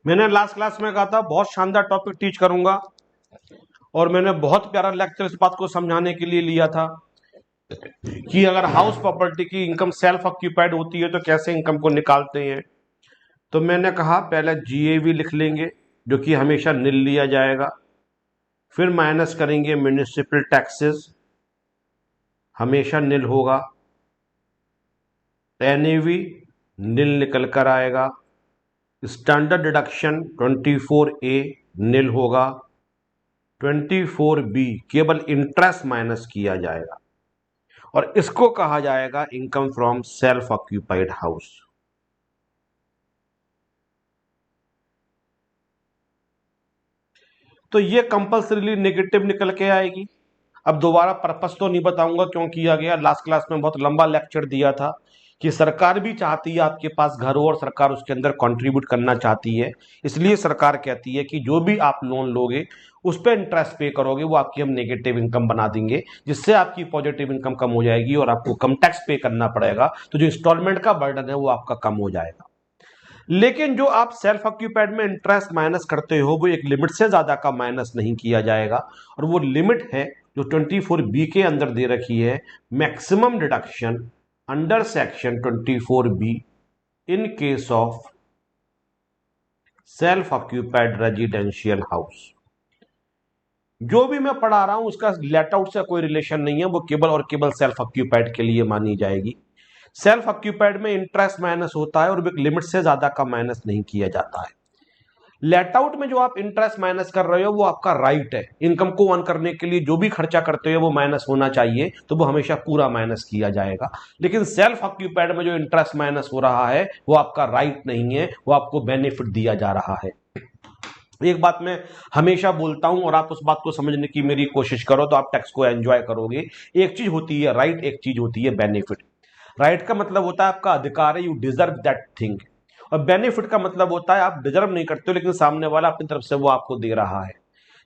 मैंने last class में कहा था बहुत शानदार टॉपिक टीच करूंगा, और मैंने बहुत प्यारा लेक्चर इस बात को समझाने के लिए लिया था कि अगर हाउस प्रॉपर्टी की इनकम सेल्फ ऑक्यूपाइड होती है तो कैसे इनकम को निकालते हैं। तो मैंने कहा पहले जीएवी लिख लेंगे जो कि हमेशा नील लिया जाएगा, फिर माइनस करेंगे म्यूनिसिपल टैक्सेस, हमेशा नील होगा। एनएवी नील निकल कर आएगा। स्टैंडर्ड डिडक्शन 24A नील होगा। 24B केवल इंटरेस्ट माइनस किया जाएगा, और इसको कहा जाएगा income from self occupied house. तो ये कंपल्सरीली नेगेटिव निकल के आएगी। अब दोबारा पर्पस तो नहीं बताऊंगा क्यों किया गया, लास्ट क्लास में बहुत लंबा लेक्चर दिया था कि सरकार भी चाहती है आपके पास घर हो और सरकार उसके अंदर कंट्रीब्यूट करना चाहती है। इसलिए सरकार कहती है कि जो भी आप लोन लोगे उस पर इंटरेस्ट पे करोगे वो आपकी हम नेगेटिव इनकम बना देंगे, जिससे आपकी पॉजिटिव इनकम कम हो जाएगी और आपको कम टैक्स पे करना पड़ेगा। तो जो इंस्टॉलमेंट का बर्डन है वो आपका कम हो जाएगा। लेकिन जो आप सेल्फ ऑक्यूपाइड में इंटरेस्ट माइनस करते हो वो एक लिमिट से ज्यादा का माइनस नहीं किया जाएगा, और वो लिमिट है जो 24B के अंदर दे रखी है, maximum deduction under section 24B in case of self occupied residential house. जो भी मैं पढ़ा रहा हूं उसका लेट आउट से कोई रिलेशन नहीं है, वो केवल और केवल सेल्फ ऑक्यूपाइड के लिए मानी जाएगी। सेल्फ ऑक्यूपाइड में इंटरेस्ट माइनस होता है और एक लिमिट से ज्यादा का माइनस नहीं किया जाता है। लेट आउट में जो आप इंटरेस्ट माइनस कर रहे हो वो आपका राइट है। इनकम को अर्न करने के लिए जो भी खर्चा करते हो वो माइनस होना चाहिए, तो वो हमेशा पूरा माइनस किया जाएगा। लेकिन सेल्फ ऑक्यूपाइड में जो इंटरेस्ट माइनस हो रहा है वो आपका राइट नहीं है, वो आपको बेनिफिट दिया जा रहा है। एक बात मैं हमेशा बोलता हूं और आप उस बात को समझने की मेरी कोशिश करो तो आप टैक्स को एंजॉय करोगे। एक चीज होती है राइट, एक चीज होती है बेनिफिट। राइट का मतलब होता है आपका अधिकार है, यू डिजर्व दैट थिंग। और बेनिफिट का मतलब होता है आप डिजर्व नहीं करते हो लेकिन सामने वाला अपनी तरफ से वो आपको दे रहा है।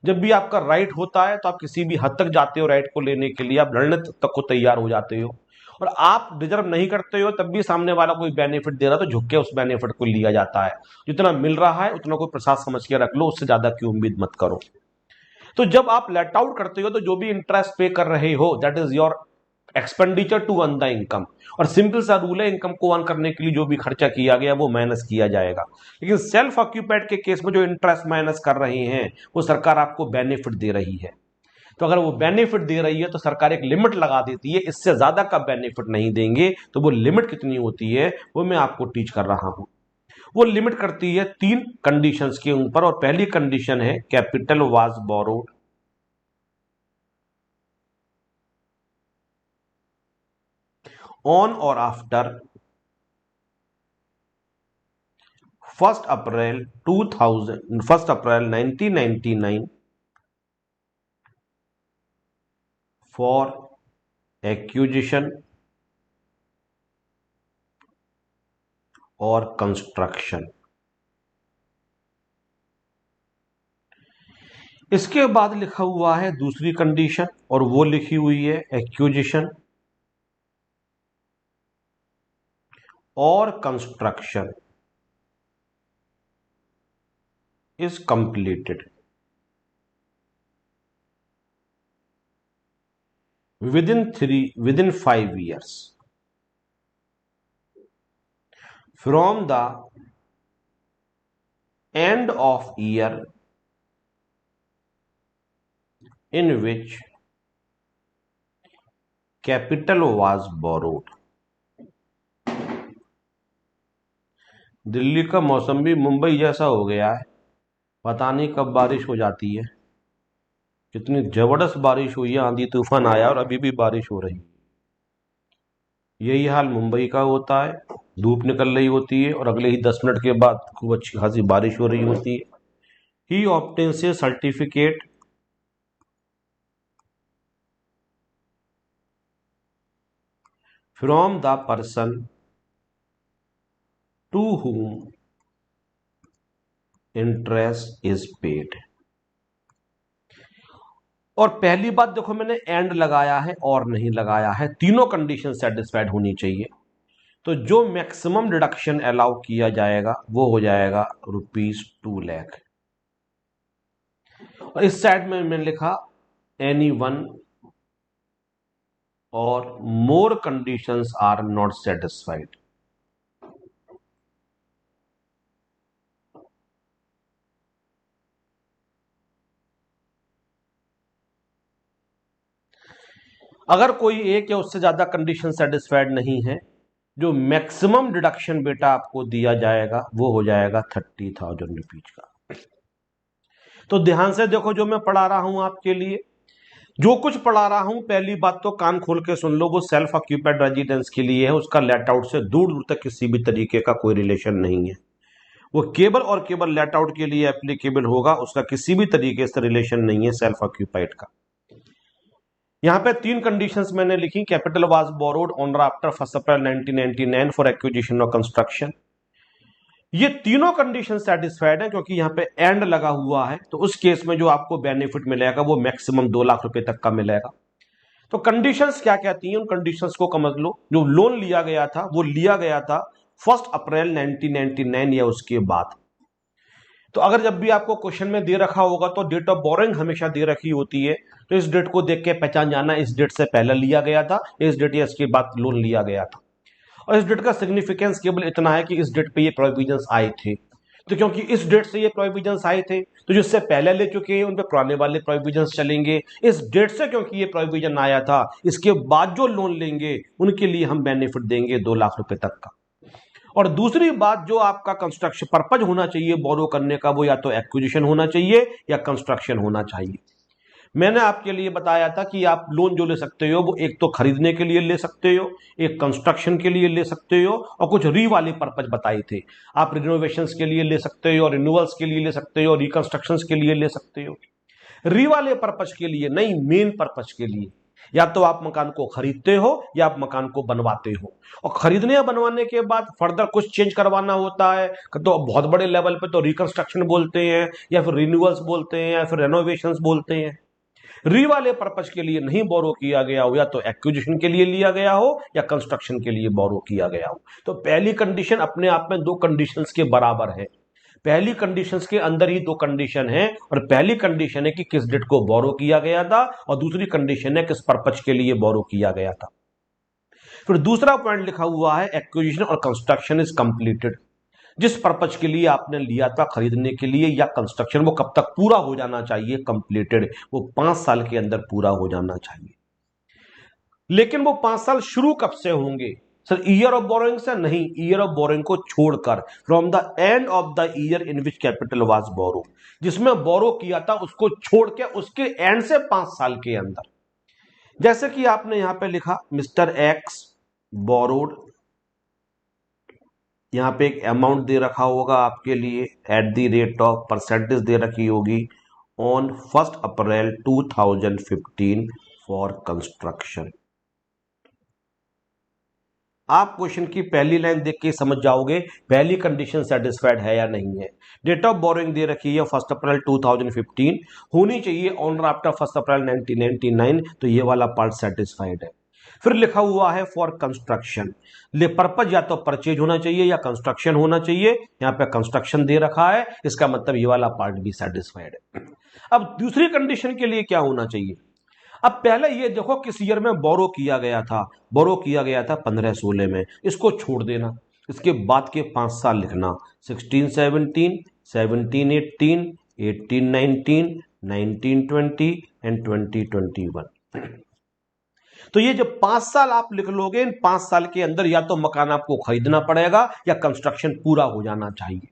जब भी आपका राइट होता है तो आप किसी भी हद तक जाते हो राइट को लेने के लिए, आप लड़ने तक को तैयार हो जाते हो। और आप डिजर्व नहीं करते हो तब भी सामने वाला कोई बेनिफिट दे रहा है तो झुक के उस बेनिफिट को लिया जाता है। जितना मिल रहा है उतना कोई प्रसाद समझ के रख लो, उससे ज्यादा की उम्मीद मत करो। तो जब आप लेट आउट करते हो तो जो भी इंटरेस्ट पे कर रहे हो that is your expenditure to earn the income. और सिंपल सा रूल है, इनकम को अर्न करने के लिए जो भी खर्चा किया गया वो माइनस किया जाएगा। लेकिन सेल्फ ऑक्यूपाइड के केस में जो इंटरेस्ट माइनस कर रहे हैं वो सरकार आपको बेनिफिट दे रही है। तो अगर वो बेनिफिट दे रही है तो सरकार एक लिमिट लगा देती है, इससे ज्यादा का बेनिफिट नहीं देंगे। तो वो लिमिट कितनी होती है वो मैं आपको टीच कर रहा हूं। वो लिमिट करती है 3 कंडीशंस के ऊपर, और पहली कंडीशन है कैपिटल वाज बोरोड। ऑन और आफ्टर 1 अप्रैल 1999 फॉर एक्विजिशन और कंस्ट्रक्शन। इसके बाद लिखा हुआ है दूसरी कंडीशन, और वो लिखी हुई है एक्विजिशन और construction is completed within 5 years from the end of year in which capital was borrowed। Delhi का मौसम भी मुंबई जैसा हो गया है, पता नहीं कब बारिश हो जाती है। कितनी जबरदस्त बारिश हुई है, आंधी तूफान आया और अभी भी बारिश हो रही है। यही हाल मुंबई का होता है, धूप निकल रही होती है और अगले ही 10 मिनट के बाद खूब अच्छी खासी बारिश हो रही होती है। He obtains a certificate from the person to whom interest is paid. और पहली बात देखो मैंने एंड लगाया है और नहीं लगाया है, तीनों कंडीशन सेटिस्फाइड होनी चाहिए। तो जो मैक्सिमम डिडक्शन अलाउ किया जाएगा वो हो जाएगा ₹2 लाख। और इस साइड में मैंने लिखा एनी वन और मोर कंडीशंस आर नॉट सेटिस्फाइड। अगर कोई एक या उससे ज्यादा कंडीशन सेटिस्फाइड नहीं है, जो मैक्सिमम डिडक्शन बेटा आपको दिया जाएगा वो हो जाएगा ₹30,000 का। तो ध्यान से देखो जो मैं पढ़ा रहा हूं आपके लिए, जो कुछ पढ़ा रहा हूं पहली बात तो कान खोल के सुन लो, वो सेल्फ ऑक्यूपाइड रेजिडेंस के लिए है। उसका लेट आउट से दूर दूर तक किसी भी तरीके का कोई रिलेशन नहीं है। वो केवल और केवल लेट आउट के लिए एप्लीकेबल होगा, उसका किसी भी तरीके से रिलेशन नहीं है सेल्फ ऑक्यूपाइड का। यहां पे 3 कंडीशंस मैंने लिखी। Capital was borrowed on after 1 April 1999 for acquisition और कंस्ट्रक्शन। ये तीनों कंडीशन सेटिस्फाइड है क्योंकि यहां पे एंड लगा हुआ है। तो उस केस में जो आपको बेनिफिट मिलेगा वो मैक्सिमम ₹2 लाख तक का मिलेगा। तो कंडीशंस क्या कहती हैं, उन कंडीशंस को समझ लो। जो लोन लिया गया था वो लिया गया था 1 अप्रैल 1999 या उसके बाद। तो अगर जब भी आपको क्वेश्चन में दे रखा होगा तो डेट ऑफ बोरोइंग हमेशा दे रखी होती है, तो इस डेट को देख के पहचान जाना इस डेट से पहले लिया गया था, इस डेट या इसके बाद लोन लिया गया था। और इस डेट का सिग्निफिकेंस केवल इतना है कि इस डेट पे ये प्रोविजंस आए थे। तो क्योंकि इस डेट से ये प्रोविजंस आए थे तो जिससे पहले ले चुके हैं उन पे पुराने वाले प्रोविजंस चलेंगे। इस डेट से क्योंकि ये प्रोविजन आया था, इसके बाद जो लोन लेंगे उनके लिए हम बेनिफिट देंगे ₹2 लाख तक का। और दूसरी बात, जो आपका कंस्ट्रक्शन पर्पज होना चाहिए बोरो करने का, वो या तो एक्विजिशन होना चाहिए या कंस्ट्रक्शन होना चाहिए। मैंने आपके लिए बताया था कि आप लोन जो ले सकते हो वो एक तो खरीदने के लिए ले सकते हो, एक कंस्ट्रक्शन के लिए ले सकते हो, और कुछ री वाले पर्पज बताए थे। आप रिनोवेशंस के लिए ले सकते हो, रिन्यूअल्स के लिए ले सकते हो, रिकंस्ट्रक्शंस के लिए ले सकते हो। री वाले पर्पज के लिए नहीं, मेन पर्पज के लिए। या तो आप मकान को खरीदते हो या आप मकान को बनवाते हो, और खरीदने या बनवाने के बाद फर्दर कुछ चेंज करवाना होता है तो बहुत बड़े लेवल पे तो रिकंस्ट्रक्शन बोलते हैं, या फिर रिन्यूअल्स बोलते हैं, या फिर रेनोवेशंस बोलते हैं। री वाले पर्पज के लिए नहीं बोरो किया गया हो, या तो एक्विजिशन के लिए लिया गया हो या कंस्ट्रक्शन के लिए बोरो किया गया हो। तो पहली कंडीशन अपने आप में 2 कंडीशंस के बराबर है। पहली कंडीशंस के अंदर ही 2 कंडीशन है, और पहली कंडीशन है कि किस डेट को बोरो किया गया था, और दूसरी कंडीशन है किस पर्पज के लिए बोरो किया गया था। फिर दूसरा पॉइंट लिखा हुआ है एक्विजिशन और कंस्ट्रक्शन इज कंप्लीटेड। जिस पर्पज के लिए आपने लिया था खरीदने के लिए या कंस्ट्रक्शन, वो कब तक पूरा हो जाना चाहिए, कंप्लीटेड, वो 5 साल के अंदर पूरा हो जाना चाहिए। लेकिन वो 5 साल शुरू कब से होंगे सर? ईयर ऑफ बोरोइंग से नहीं, ईयर ऑफ बोरोइंग को छोड़कर from the end of the year in which capital was borrow. जिसमें बोरो किया था उसको छोड़ के उसके एंड से 5 साल के अंदर। जैसे कि आपने यहां पे लिखा मिस्टर एक्स बोरोड, यहां पे एक अमाउंट दे रखा होगा आपके लिए at the rate of percentage दे रखी होगी ऑन 1 अप्रैल 2015 फॉर कंस्ट्रक्शन। आप क्वेश्चन की पहली लाइन देख के समझ जाओगे पहली कंडीशन सेटिस्फाइड है या नहीं है। डेट ऑफ बोरोइंग दे रखी है 1 अप्रैल 2015, होनी चाहिए ऑन आफ्टर 1 अप्रैल 1999, तो ये वाला पार्ट सेटिस्फाइड है। फिर लिखा हुआ है फॉर कंस्ट्रक्शन, ले पर्पज या तो परचेज होना चाहिए या कंस्ट्रक्शन होना चाहिए। यहां पे कंस्ट्रक्शन दे रखा है, इसका मतलब ये वाला पार्ट भी सेटिस्फाइड है। अब दूसरी कंडीशन के लिए क्या होना चाहिए? अब पहले ये देखो किस ईयर में बोरो किया गया था। बोरो किया गया था 15-16 में, इसको छोड़ देना। इसके बाद के 5 साल लिखना 16-17, 17-18, 18-19, 19-20 एंड 20-21। तो ये जो 5 साल आप लिख लोगे, इन 5 साल के अंदर या तो मकान आपको खरीदना पड़ेगा या कंस्ट्रक्शन पूरा हो जाना चाहिए।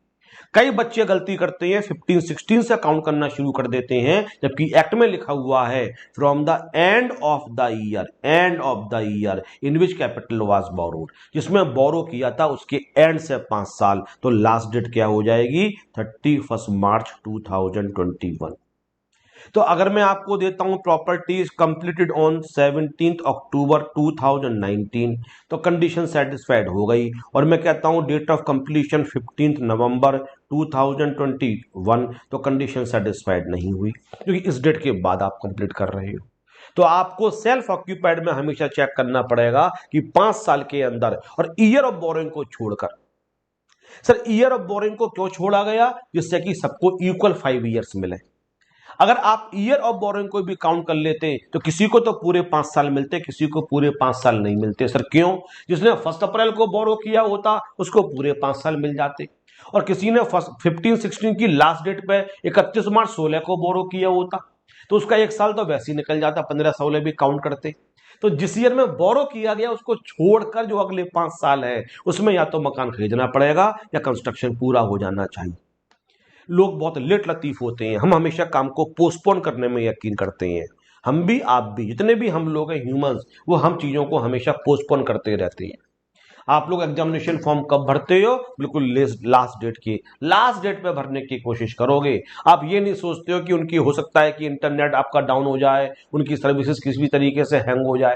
कई बच्चे गलती करते हैं 15-16 से काउंट करना शुरू कर देते हैं, जबकि एक्ट में लिखा हुआ है from the end of the year, and of the year in which capital was borrowed. जिसमें बोरो किया था उसके एंड से 5 साल, तो लास्ट डेट क्या हो जाएगी 31 मार्च 2021। तो अगर मैं आपको देता हूं प्रॉपर्टीज कंप्लीटेड ऑन 17 अक्टूबर 2019, तो कंडीशन सेटिस्फाइड हो गई। और मैं कहता हूं डेट ऑफ कंप्लीशन 15 नवंबर 2021, तो कंडीशन सेटिस्फाइड नहीं हुई क्योंकि इस डेट के बाद आप कंप्लीट कर रहे हो। तो आपको सेल्फ ऑक्यूपाइड में हमेशा चेक करना पड़ेगा कि 5 साल के अंदर, और ईयर ऑफ बोरोइंग को छोड़कर। सर ईयर ऑफ बोरोइंग को क्यों छोड़ा गया? जिससे कि सबको इक्वल 5 ईयर्स मिले। अगर आप ईयर ऑफ बोरोइंग को भी काउंट कर लेते तो किसी को तो पूरे 5 साल मिलते, किसी को पूरे 5 साल नहीं मिलते। सर क्यों? जिसने 1 अप्रैल को बोरो किया होता उसको पूरे 5 साल मिल जाते, और किसी ने 15-16 की लास्ट डेट पे 31 मार्च 16 को बोरो किया होता तो उसका 1 साल तो वैसे ही निकल जाता, 15-16 भी काउंट करते। तो जिस ईयर में बोरो किया गया उसको छोड़कर जो अगले 5 साल है उसमें या तो मकान खरीदना पड़ेगा या कंस्ट्रक्शन पूरा हो जाना चाहिए। लोग बहुत लेट लतीफ होते हैं, हम हमेशा काम को पोस्टपोन करने में यकीन करते हैं। हम भी, आप भी, जितने भी हम लोग हैं ह्यूमंस, वो हम चीजों को हमेशा पोस्टपोन करते रहते हैं। आप लोग एग्जामिनेशन फॉर्म कब भरते हो? बिल्कुल लास्ट डेट पे भरने की कोशिश करोगे। आप ये नहीं सोचते हो कि उनकी हो सकता है कि इंटरनेट आपका डाउन हो जाए, उनकी सर्विसेज किसी भी तरीके से हैंग हो जाए।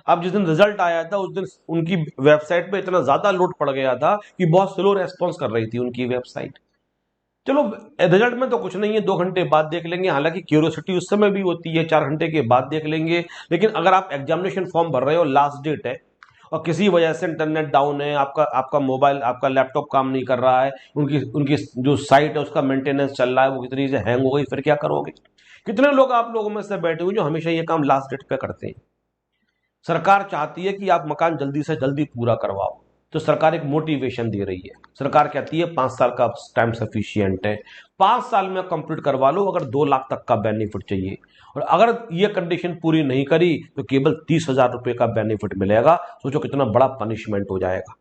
अब जिस दिन रिजल्ट आया था उस दिन उनकी वेबसाइट पे इतना ज्यादा लोड पड़ गया था कि बहुत स्लो रेस्पॉन्स कर रही थी उनकी वेबसाइट। चलो रिजल्ट में तो कुछ नहीं है, 2 घंटे बाद देख लेंगे, हालांकि क्यूरियोसिटी उस समय भी होती है, 4 घंटे के बाद देख लेंगे। लेकिन अगर आप एग्जामिनेशन फॉर्म भर रहे हो, लास्ट डेट है और किसी वजह से इंटरनेट डाउन है, आपका आपका मोबाइल, आपका लैपटॉप काम नहीं कर रहा है, उनकी उनकी जो साइट है उसका मेंटेनेंस चल रहा है, वो कितनी से हैंग हो गई, फिर क्या करोगे? कितने लोग आप लोगों में से बैठे हुए जो हमेशा ये काम लास्ट डेट पे करते हैं? सरकार चाहती है कि आप मकान जल्दी से जल्दी पूरा करवाओ, तो सरकार एक मोटिवेशन दे रही है। सरकार कहती है 5 साल का टाइम सफिशियंट है, 5 साल में कंप्लीट करवा लो अगर 2 लाख तक का बेनिफिट चाहिए। और अगर ये कंडीशन पूरी नहीं करी तो केवल 30,000 रुपए का बेनिफिट मिलेगा। सोचो कितना बड़ा पनिशमेंट हो जाएगा।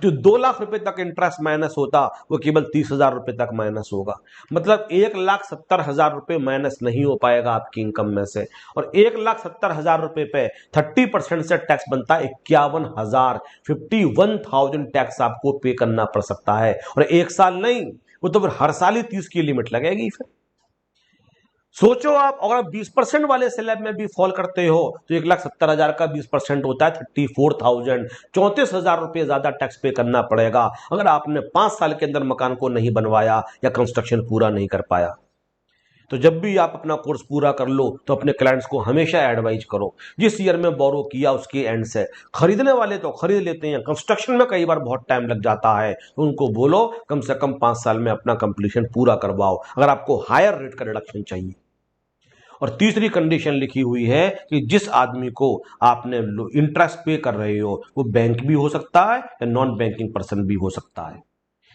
जो 2 लाख रुपए तक इंटरेस्ट माइनस होता वो केवल 30,000 रुपए तक माइनस होगा। मतलब 1,70,000 रुपए माइनस नहीं हो पाएगा आपकी इनकम में से। और 1,70,000 रुपए पे 30% से टैक्स बनता है 51,000, 51,000 टैक्स आपको पे करना पड़ सकता है। और 1 साल नहीं, वो तो फिर हर साल ही 30 की लिमिट लगेगी। फिर सोचो, आप अगर 20% वाले स्लैब में भी फॉल करते हो तो 1,70,000 का 20% होता है 34,000, 34,000 रुपए ज्यादा टैक्स पे करना पड़ेगा अगर आपने 5 साल के अंदर मकान को नहीं बनवाया या कंस्ट्रक्शन पूरा नहीं कर पाया। तो जब भी आप अपना कोर्स पूरा कर लो तो अपने क्लाइंट्स को हमेशा एडवाइज करो, जिस ईयर में बोरो किया उसके एंड से। खरीदने वाले तो खरीद लेते हैं, कंस्ट्रक्शन में कई बार बहुत टाइम लग जाता है, तो उनको बोलो कम से कम 5 साल में अपना कंप्लीशन पूरा करवाओ अगर आपको हायर रेट का रिडक्शन चाहिए। और तीसरी कंडीशन लिखी हुई है कि जिस आदमी को आपने इंटरेस्ट पे कर रहे हो वो बैंक भी हो सकता है या नॉन बैंकिंग पर्सन भी हो सकता है।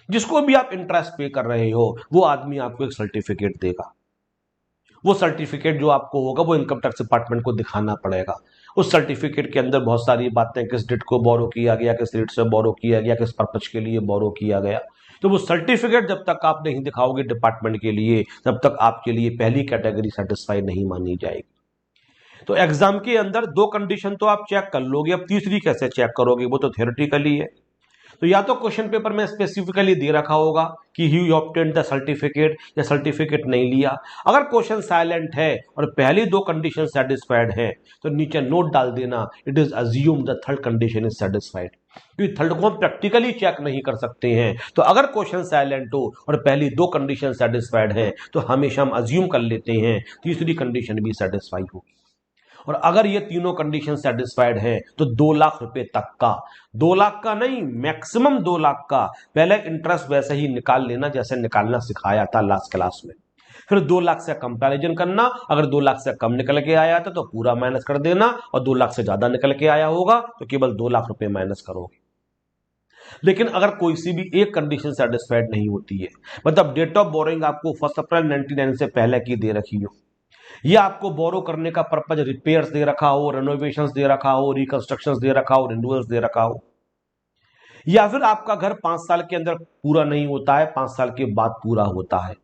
जिसको भी आप इंटरेस्ट पे कर रहे हो वो आदमी आपको एक सर्टिफिकेट देगा। वो सर्टिफिकेट जो आपको होगा वो इनकम टैक्स डिपार्टमेंट को दिखाना पड़ेगा। उस सर्टिफिकेट के अंदर बहुत सारी बातें, किस डेट को बोरो किया गया, किस रेट से बोरो किया गया, किस पर्पज के लिए बोरो किया गया। तो वो सर्टिफिकेट जब तक आप नहीं दिखाओगे डिपार्टमेंट के लिए तब तक आपके लिए पहली कैटेगरी सेटिस्फाई नहीं मानी जाएगी। तो एग्जाम के अंदर 2 कंडीशन तो आप चेक कर लोगे, अब तीसरी कैसे चेक करोगे? वो तो थ्योरेटिकली है। तो या तो क्वेश्चन पेपर में स्पेसिफिकली दे रखा होगा कि ही ऑब्टेन्ड द सर्टिफिकेट, या सर्टिफिकेट नहीं लिया। अगर क्वेश्चन साइलेंट है और पहली 2 कंडीशन सेटिस्फाइड है तो नीचे नोट डाल देना, it is assume the third condition is satisfied. क्योंकि थर्ड को हम प्रैक्टिकली चेक नहीं कर सकते हैं, तो अगर क्वेश्चन साइलेंट हो और पहली 2 कंडीशन सेटिस्फाइड है तो हमेशा हम अज्यूम कर लेते हैं तीसरी कंडीशन भी सेटिस्फाई होगी। और अगर ये तीनों कंडीशन सेटिस्फाइड है तो 2 लाख रुपए तक का, 2 लाख का नहीं, मैक्सिमम 2 लाख का पहले इंटरेस्ट वैसे ही निकाल लेना जैसे निकालना सिखाया था लास्ट क्लास में। फिर 2 लाख से कंपैरिजन करना, अगर 2 लाख से कम निकल के आया था तो पूरा माइनस कर देना, और 2 लाख से ज्यादा निकल के आया होगा तो केवल 2 लाख रुपए माइनस करोगे। लेकिन अगर कोई सी भी एक कंडीशन सेटिस्फाइड नहीं होती है, मतलब डेट ऑफ बोरोइंग आपको 1 अप्रैल 1999 से पहले की दे रखी हो, या आपको बोरो करने का पर्पज रिपेयर्स दे रखा हो, रेनोवेशंस दे रखा हो, रिकंस्ट्रक्शंस दे रखा हो, रिन्यूअल्स दे रखा हो, या फिर आपका घर 5 साल के अंदर पूरा नहीं होता है, 5 साल के बाद पूरा होता है,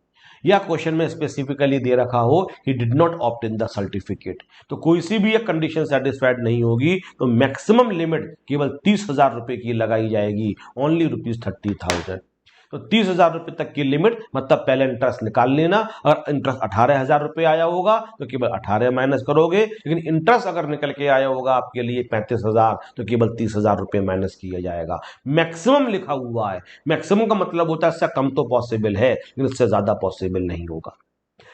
या क्वेश्चन में स्पेसिफिकली दे रखा हो he did not opt in the certificate, तो कोई सी भी एक कंडीशन सेटिस्फाइड नहीं होगी तो मैक्सिमम लिमिट केवल 30,000 रुपए की लगाई जाएगी, ओनली ₹30,000। तो 30,000 रुपए तक की लिमिट, मतलब पहले इंटरेस्ट निकाल लेना। अगर इंटरेस्ट 18,000 रुपए आया होगा तो केवल 18 माइनस करोगे, लेकिन इंटरेस्ट अगर निकल के आया होगा आपके लिए 35,000 तो केवल 30,000 रुपए माइनस किया जाएगा। मैक्सिमम लिखा हुआ है, मैक्सिमम का मतलब होता है इससे कम तो पॉसिबल है लेकिन इससे ज्यादा पॉसिबल नहीं होगा।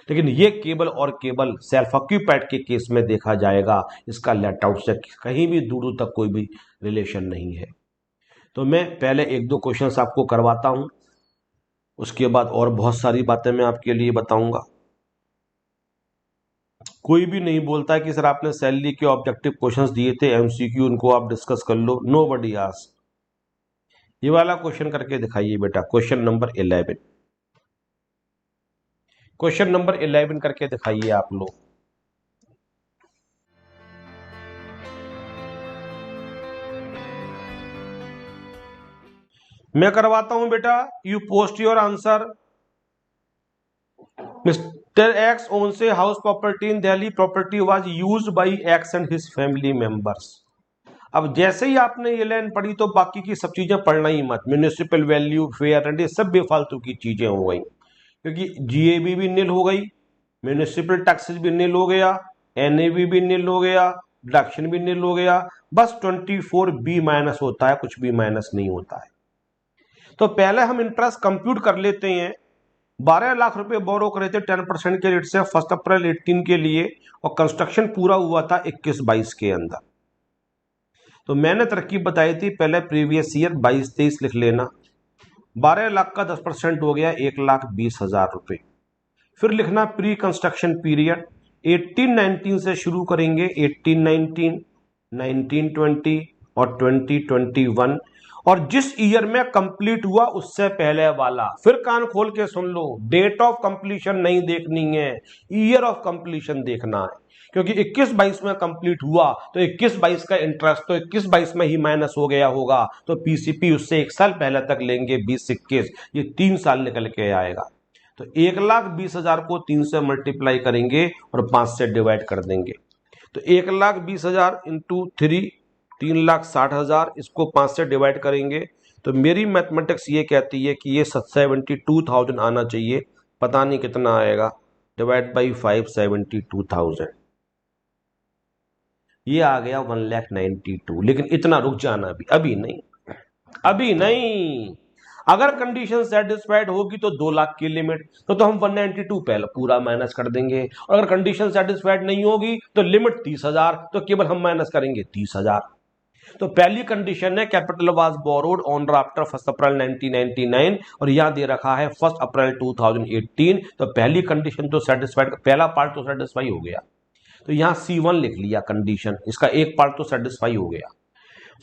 लेकिन ये केबल और केबल सेल्फ ऑक्यूपाइड के केस में देखा जाएगा, इसका लेट आउट से कहीं भी दूर तक कोई भी रिलेशन नहीं है। तो मैं पहले एक दो क्वेश्चंस आपको करवाता हूं, उसके बाद और बहुत सारी बातें मैं आपके लिए बताऊंगा। कोई भी नहीं बोलता है कि सर आपने सैलरी के ऑब्जेक्टिव क्वेश्चंस दिए थे एमसीक्यू, उनको आप डिस्कस कर लो। Nobody asked. ये वाला क्वेश्चन करके दिखाइए बेटा, क्वेश्चन नंबर 11। क्वेश्चन नंबर 11 करके दिखाइए आप लोग। मैं करवाता हूं बेटा, you post your answer. Mister X owns a house property in Delhi, property was used by X and his family members. अब जैसे ही आपने ये लाइन पढ़ी तो बाकी की सब चीजें पढ़ना ही मत। म्यूनिसिपल वैल्यू, फेयर रेंट, ये सब बेफालतू की चीजें हो गई, क्योंकि जीएबी भी नील हो गई, म्यूनिसिपल टैक्सेस भी नील हो गया, एनएबी भी नील हो गया, डिडक्शन भी नील हो गया। बस 24 बी माइनस होता है, कुछ भी माइनस नहीं होता है। तो पहले हम इंटरेस्ट कंप्यूट कर लेते हैं। 12 लाख रुपए बोरो करे थे 10% के रेट से 1 अप्रैल 18 के लिए, और कंस्ट्रक्शन पूरा हुआ था 21-22 के अंदर। तो मैंने तरकीब बताई थी, पहले प्रीवियस ईयर 22-23 लिख लेना। 12 लाख का 10% हो गया 1,20,000 रुपए। फिर लिखना प्री कंस्ट्रक्शन पीरियड, 18-19 से शुरू करेंगे, 18-19, 19-20 और 20-21, और जिस ईयर में कंप्लीट हुआ उससे पहले वाला। फिर कान खोल के सुन लो, डेट ऑफ कंप्लीशन नहीं देखनी है, ईयर ऑफ कंप्लीशन देखना है, क्योंकि 21-22 में कंप्लीट हुआ तो 21-22 का इंटरेस्ट तो 21-22 में ही माइनस हो गया होगा, तो पीसीपी उससे 1 साल पहले तक लेंगे, 20-21, ये 3 साल निकल के आएगा। तो 1,20,000 को 3 से मल्टीप्लाई करेंगे और 5 से डिवाइड कर देंगे। तो 1,20,000 इंटू 3, 3,60,000, इसको 5 से डिवाइड करेंगे। तो मेरी मैथमेटिक्स ये कहती है कि ये 72,000 आना चाहिए, पता नहीं कितना आएगा, डिवाइड बाई 5, 72,000, ये आ गया 1,92,000। लेकिन इतना रुक जाना, अभी नहीं, अभी नहीं। अगर कंडीशन सेटिस्फाइड होगी तो 2 लाख की लिमिट, तो हम 192 पहले पूरा माइनस कर देंगे, और अगर कंडीशन सेटिस्फाइड नहीं होगी तो लिमिट 30,000, तो केवल हम माइनस करेंगे 30,000। तो पहली कंडीशन है capital was borrowed on after 1 अप्रैल 1999, और यहां दे रखा है 1 अप्रैल 2018। तो पहली कंडीशन तो सेटिस्फाइड, पहला पार्ट तो सेटिस्फाई हो गया, तो यहां C1 लिख लिया कंडीशन, इसका एक पार्ट तो सेटिस्फाई हो गया।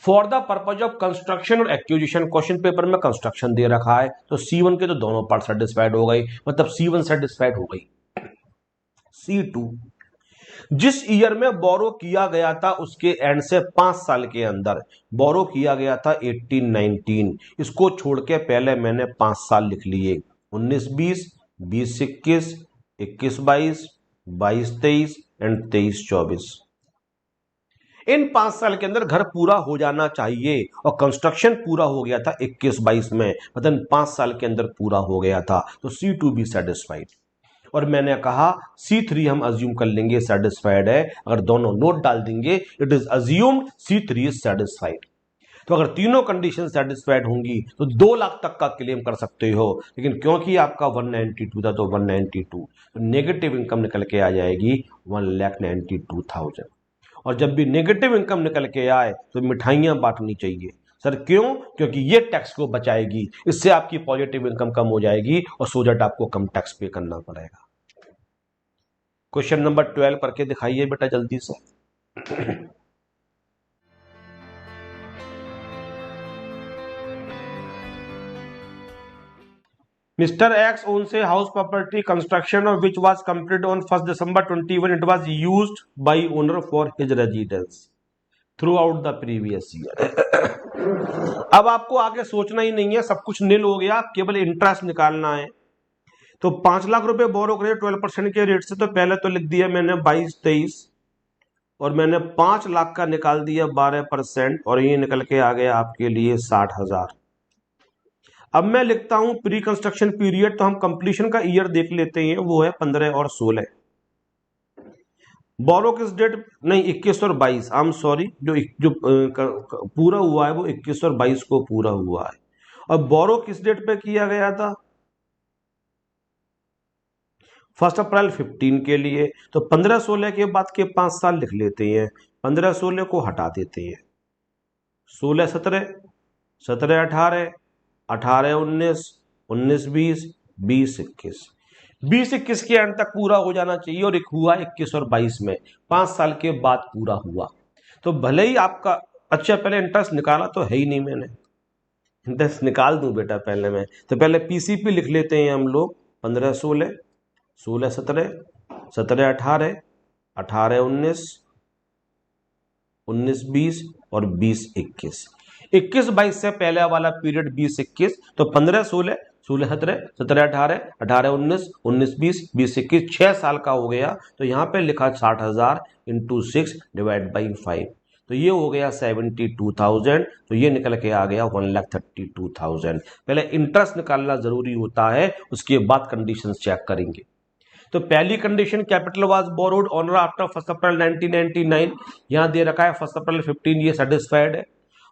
For the purpose of construction और एक्विजिशन, क्वेश्चन पेपर में कंस्ट्रक्शन दे रखा है, तो C1 के तो दोनों पार्ट सेटिस्फाइड हो गई, मतलब C1 सेटिस्फाइड हो गई। C2, जिस ईयर में बोरो किया गया था उसके एंड से 5 साल के अंदर बोरो किया गया था 18-19, इसको छोड़ के पहले मैंने 5 साल लिख लिए, 19-20, 20-21, 21-22, 22-23 एंड 23-24। इन 5 साल के अंदर घर पूरा हो जाना चाहिए, और कंस्ट्रक्शन पूरा हो गया था 21-22 में, मतलब 5 साल के अंदर पूरा हो गया था, तो C2 भी सेटिस्फाइड। और मैंने कहा C3 हम अज्यूम कर लेंगे सेटिस्फाइड है, अगर दोनों नोट डाल देंगे, it is assumed C3 is satisfied. तो अगर तीनों कंडीशन सेटिस्फाइड होंगी तो 2 लाख तक का क्लेम कर सकते हो, लेकिन क्योंकि आपका 192 था तो 192, तो नेगेटिव इनकम निकल के आ जाएगी 1,92,000। और जब भी नेगेटिव इनकम निकल के आए तो मिठाइयां बांटनी चाहिए। सर क्यों? क्योंकि ये टैक्स को बचाएगी, इससे आपकी पॉजिटिव इनकम कम हो जाएगी और सो दैट आपको कम टैक्स पे करना पड़ेगा। क्वेश्चन नंबर 12 करके दिखाइए बेटा जल्दी से। Mr. X owns a house property, construction of which was completed on 1st December 21. It was used by owner for his residence throughout the previous year. अब आपको आगे सोचना ही नहीं है, सब कुछ नील हो गया, केवल इंटरेस्ट निकालना है। तो 5 लाख रुपए बोरो करे 12% के रेट से, तो पहले तो लिख दिया मैंने 22-23, और मैंने 5 लाख का निकाल दिया 12%, और ये निकल के आ गया आपके लिए 60,000। अब मैं लिखता हूं प्री कंस्ट्रक्शन पीरियड, तो हम कंप्लीशन का ईयर देख लेते हैं, वो है 15 और 16। बोरो किस डेट, नहीं 21 और 22, आई एम सॉरी, जो पूरा हुआ है वो 21 और 22 को पूरा हुआ है। और बोरो किस डेट पे किया गया था, 1 अप्रैल 15 के लिए, तो 15-16 के बाद के 5 साल लिख लेते हैं, 15-16 को हटा देते हैं, 16-17, 17-18, 18-19, 19-20, 20-21, 20-21 के अंत तक पूरा हो जाना चाहिए, और एक हुआ 21 और 22 में, 5 साल के बाद पूरा हुआ। तो भले ही आपका, अच्छा पहले इंटरेस्ट निकाला तो है ही नहीं, मैंने इंटरेस्ट निकाल दूं बेटा पहले मैं, तो पहले पीसीपी लिख लेते हैं हम लोग, 15-16, 16-17, 17-18, 18-19, 19-20 और 20-21, 21-22 से पहले वाला पीरियड 20-21, तो 15-16, 16-17, 17-18, 18-19, 19-20, 20-21, 6 साल का हो गया। तो यहाँ पे लिखा 60,000 इंटू 6 डिवाइड बाई 5, तो ये हो गया 72,000, तो ये निकल के आ गया 1,32,000। पहले इंटरेस्ट निकालना जरूरी होता है, उसके बाद कंडीशंस चेक करेंगे। तो पहली condition, capital was borrowed on after 1 अप्रैल 1999, यहां दे रखा है 1 अप्रैल 15, ये सेटिस्फाइड है।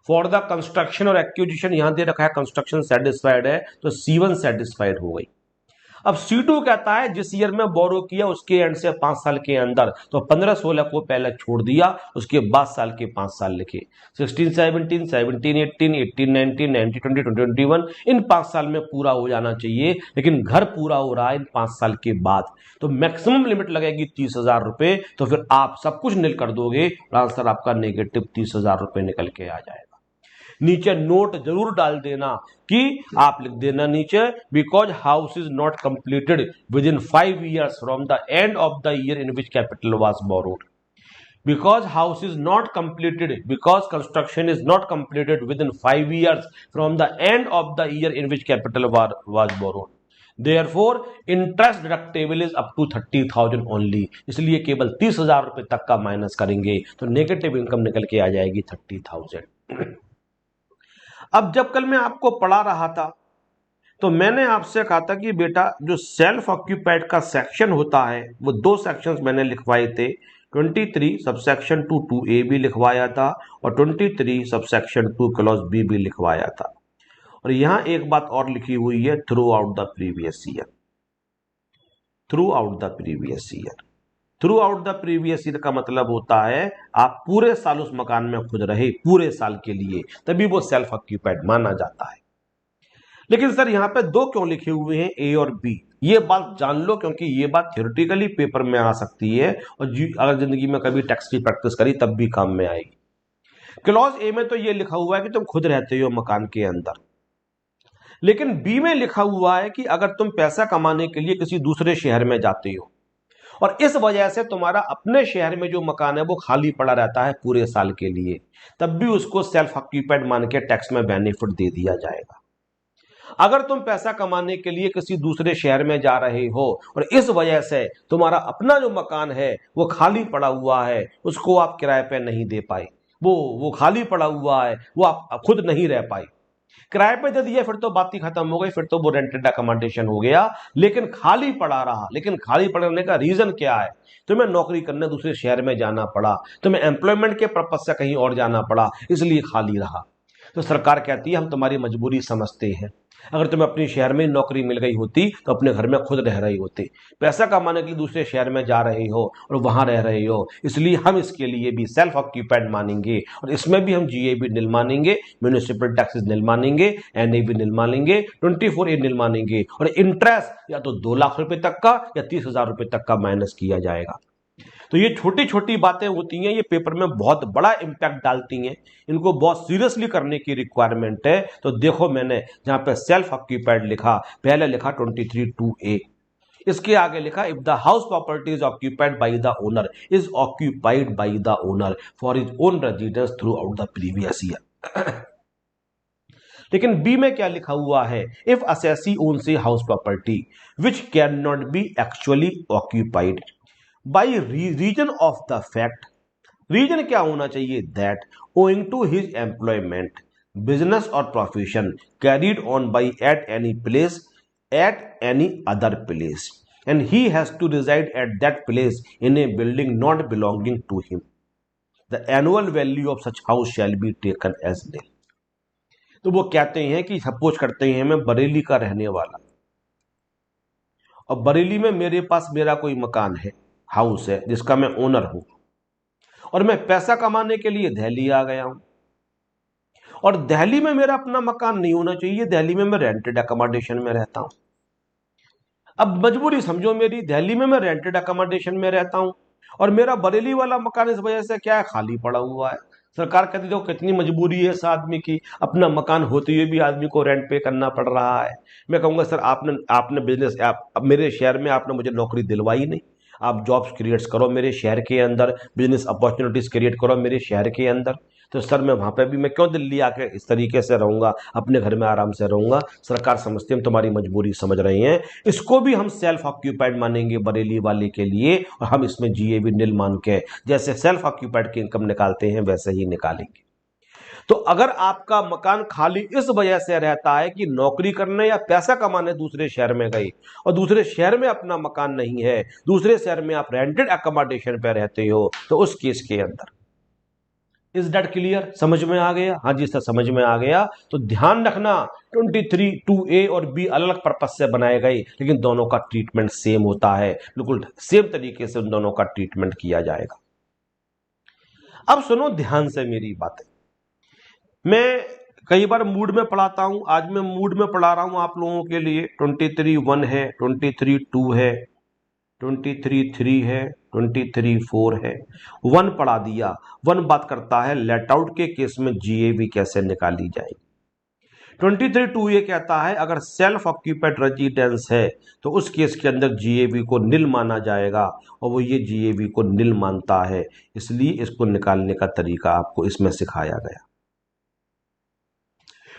फॉर द कंस्ट्रक्शन और एक्विजिशन यहां दे रखा है कंस्ट्रक्शन सेटिस्फाइड है, तो C1 सेटिस्फाइड हो गई। अब C2 कहता है जिस ईयर में बोरो किया उसके एंड से 5 साल के अंदर, तो 15-16 को पहले छोड़ दिया, उसके बाद साल के 5 साल लिखे, 16-17, 17-18, 18-19, 19-20, 20-21, इन 5 साल में पूरा हो जाना चाहिए, लेकिन घर पूरा हो रहा है इन 5 साल के बाद, तो मैक्सिमम लिमिट लगेगी 30,000 रुपए। तो फिर आप सब कुछ निल कर दोगे, आंसर आपका नेगेटिव 30,000 रुपए निकल के आ जाएगा। नीचे नोट जरूर डाल देना कि आप लिख देना नीचे, because house is not completed with in 5 years from the end of the year in which capital was borrowed, because house is not completed, because construction is not completed within 5 years from the end of the year in which capital was borrowed, therefore interest deductible is up to 30,000 only, इसलिए केवल 30,000 रुपए तक का minus करेंगे, तो negative income निकल के आ जाएगी 30,000। अब जब कल मैं आपको पढ़ा रहा था, तो मैंने आपसे कहा था कि बेटा जो सेल्फ ऑक्यूपाइड का सेक्शन होता है, वो 2 सेक्शंस मैंने लिखवाए थे, 23 सबसेक्शन 2 2A भी लिखवाया था, और 23 सबसेक्शन 2 क्लॉज B भी लिखवाया था। और यहां एक बात और लिखी हुई है, through out the previous year, through out the previous year. Through out the previous year का मतलब होता है आप पूरे साल उस मकान में खुद रहे, पूरे साल के लिए, तभी वो सेल्फ ऑक्यूपाइड माना जाता है। लेकिन सर यहां पे 2 क्यों लिखे हुए हैं, A और B? ये बात जान लो, क्योंकि ये बात थ्योरेटिकली पेपर में आ सकती है, और अगर जिंदगी में कभी टैक्स की प्रैक्टिस करी तब भी काम में आएगी। क्लॉज A में तो ये लिखा हुआ है कि तुम खुद रहते हो मकान के अंदर, लेकिन B में लिखा हुआ है कि अगर तुम पैसा कमाने के लिए किसी दूसरे शहर में जाते हो, और इस वजह से तुम्हारा अपने शहर में जो मकान है वो खाली पड़ा रहता है पूरे साल के लिए, तब भी उसको सेल्फ ऑक्यूपाइड मान के टैक्स में बेनिफिट दे दिया जाएगा। अगर तुम पैसा कमाने के लिए किसी दूसरे शहर में जा रहे हो, और इस वजह से तुम्हारा अपना जो मकान है वो खाली पड़ा हुआ है, उसको आप किराए पे नहीं दे पाए, वो खाली पड़ा हुआ है, वो आप खुद नहीं रह पाए, किराए पे दे दिया, फिर तो बात ही खत्म हो गई, फिर तो वो रेंटेड अकोमोडेशन हो गया, लेकिन खाली पड़ा रहा। लेकिन खाली पड़ने का रीजन क्या है? तुम्हें नौकरी करने दूसरे शहर में जाना पड़ा, तुम्हें एम्प्लॉयमेंट के पर्पज से कहीं और जाना पड़ा, इसलिए खाली रहा। तो सरकार कहती है हम तुम्हारी मजबूरी समझते हैं, अगर तुम्हें अपने शहर में नौकरी मिल गई होती तो अपने घर में खुद रह रही होती, पैसा कमाने के लिए दूसरे शहर में जा रहे हो और वहां रह रहे हो, इसलिए हम इसके लिए भी सेल्फ ऑक्यूपाइड मानेंगे, और इसमें भी हम GA भी निल मानेंगे, म्यूनिसिपल टैक्सेस निल मानेंगे, NA भी निल मानेंगे, 24A निल मानेंगे, और इंटरेस्ट या तो 2 लाख रुपए तक का या 30,000 रुपए तक का माइनस किया जाएगा। तो ये छोटी छोटी बातें होती हैं, ये पेपर में बहुत बड़ा इंपैक्ट डालती हैं, इनको बहुत सीरियसली करने की रिक्वायरमेंट है। तो देखो मैंने जहां पे सेल्फ ऑक्यूपाइड लिखा, पहले लिखा 23 2A, इसके आगे लिखा if the house property is occupied by the owner, is occupied by the owner for his own residence throughout the previous year. लेकिन B में क्या लिखा हुआ है, if assessee owns a house property which can not be actually occupied by reason of the fact, reason क्या होना चाहिए, that owing to his employment, business और profession carried on by at any place, at any other place, and he has to reside at that place in a building not belonging to him, the annual value of such house shall be taken as nil. तो वो कहते हैं कि suppose करते हैं मैं बरेली का रहने वाला, और बरेली में मेरे पास मेरा कोई मकान है, हाउस है, जिसका मैं ओनर हूं, और मैं पैसा कमाने के लिए दिल्ली आ गया हूं, और दिल्ली में मेरा अपना मकान नहीं होना चाहिए, दिल्ली में मैं रेंटेड अकोमोडेशन में रहता हूं। अब मजबूरी समझो मेरी, दिल्ली में मैं रेंटेड अकोमोडेशन में रहता हूं और मेरा बरेली वाला मकान इस वजह से क्या है, खाली पड़ा हुआ है। सरकार कहती देखो कितनी मजबूरी है इस आदमी की, अपना मकान होते हुए भी आदमी को रेंट पे करना पड़ रहा है। मैं कहूंगा सर आपने आपने बिजनेस अब मेरे शहर में आपने मुझे नौकरी दिलवाई नहीं, आप जॉब्स क्रिएट्स करो मेरे शहर के अंदर, बिजनेस अपॉर्चुनिटीज क्रिएट करो मेरे शहर के अंदर। तो सर मैं वहां पे भी मैं क्यों दिल्ली आके इस तरीके से रहूंगा, अपने घर में आराम से रहूंगा। सरकार समझती हम तुम्हारी मजबूरी समझ रहे हैं, इसको भी हम सेल्फ ऑक्यूपाइड मानेंगे बरेली वाले के लिए, और हम इसमें जीएबी नील मान के जैसे सेल्फ ऑक्यूपाइड की इनकम निकालते हैं वैसे ही निकालेंगे। तो अगर आपका मकान खाली इस वजह से रहता है कि नौकरी करने या पैसा कमाने दूसरे शहर में गए और दूसरे शहर में अपना मकान नहीं है, दूसरे शहर में आप रेंटेड अकोमोडेशन पे रहते हो, तो उस केस के अंदर इज दैट क्लियर, समझ में आ गया? हाँ जी सर समझ में आ गया। तो ध्यान रखना 23(2)(a) और बी अलग अलग पर्पज से बनाए गए, लेकिन दोनों का ट्रीटमेंट सेम होता है, बिल्कुल सेम तरीके से उन दोनों का ट्रीटमेंट किया जाएगा। अब सुनो ध्यान से मेरी बातें, मैं कई बार मूड में पढ़ाता हूं, आज मैं मूड में पढ़ा रहा हूं आप लोगों के लिए। 23(1) है, 23(2) है, 23(3) है, 23(4) है। 1 पढ़ा दिया। 1 बात करता है लेट आउट के केस में जीएवी कैसे निकाली जाएगी। 23(2) ये कहता है अगर सेल्फ ऑक्यूपाइड रेजिडेंस है तो उस केस के अंदर जीएवी को निल माना जाएगा, और वो ये जीएवी को निल मानता है, इसलिए इसको निकालने का तरीका आपको इसमें सिखाया गया।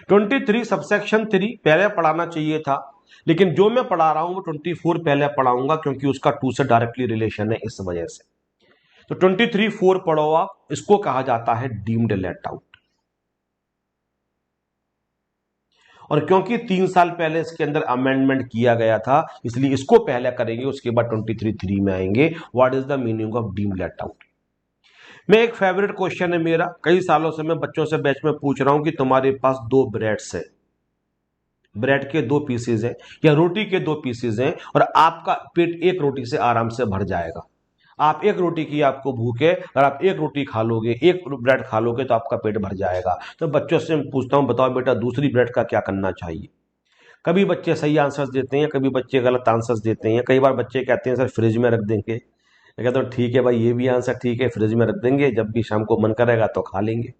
23 सबसेक्शन 3 पहले पढ़ाना चाहिए था, लेकिन जो मैं पढ़ा रहा हूं वो 24 पहले पढ़ाऊंगा क्योंकि उसका 2 से डायरेक्टली रिलेशन है इस वजह से। तो 23(4) पढ़ो आप, इसको कहा जाता है डीम्ड लेट आउट। और क्योंकि 3 साल पहले इसके अंदर अमेंडमेंट किया गया था, इसलिए इसको पहले करेंगे, उसके बाद 23(3) में आएंगे what is the meaning of deemed let out. मैं एक फेवरेट क्वेश्चन है मेरा, कई सालों से मैं बच्चों से बैच में पूछ रहा हूं कि तुम्हारे पास 2 ब्रेड्स है, ब्रेड के 2 पीसेज हैं या रोटी के 2 पीसेज हैं, और आपका पेट एक रोटी से आराम से भर जाएगा। आप एक रोटी की आपको भूख है और आप एक रोटी खा लोगे, एक ब्रेड खा लोगे तो आपका पेट भर जाएगा। तो बच्चों से मैं पूछता हूं बताओ बेटा दूसरी ब्रेड का क्या करना चाहिए। कभी बच्चे सही आंसर्स देते हैं, कभी बच्चे गलत आंसर्स देते हैं। कई बार बच्चे कहते हैं सर फ्रिज में रख देंगे। मैं कहता हूँ ठीक है भाई, ये भी आंसर ठीक है, फ्रिज में रख देंगे, जब भी शाम को मन करेगा तो खा लेंगे।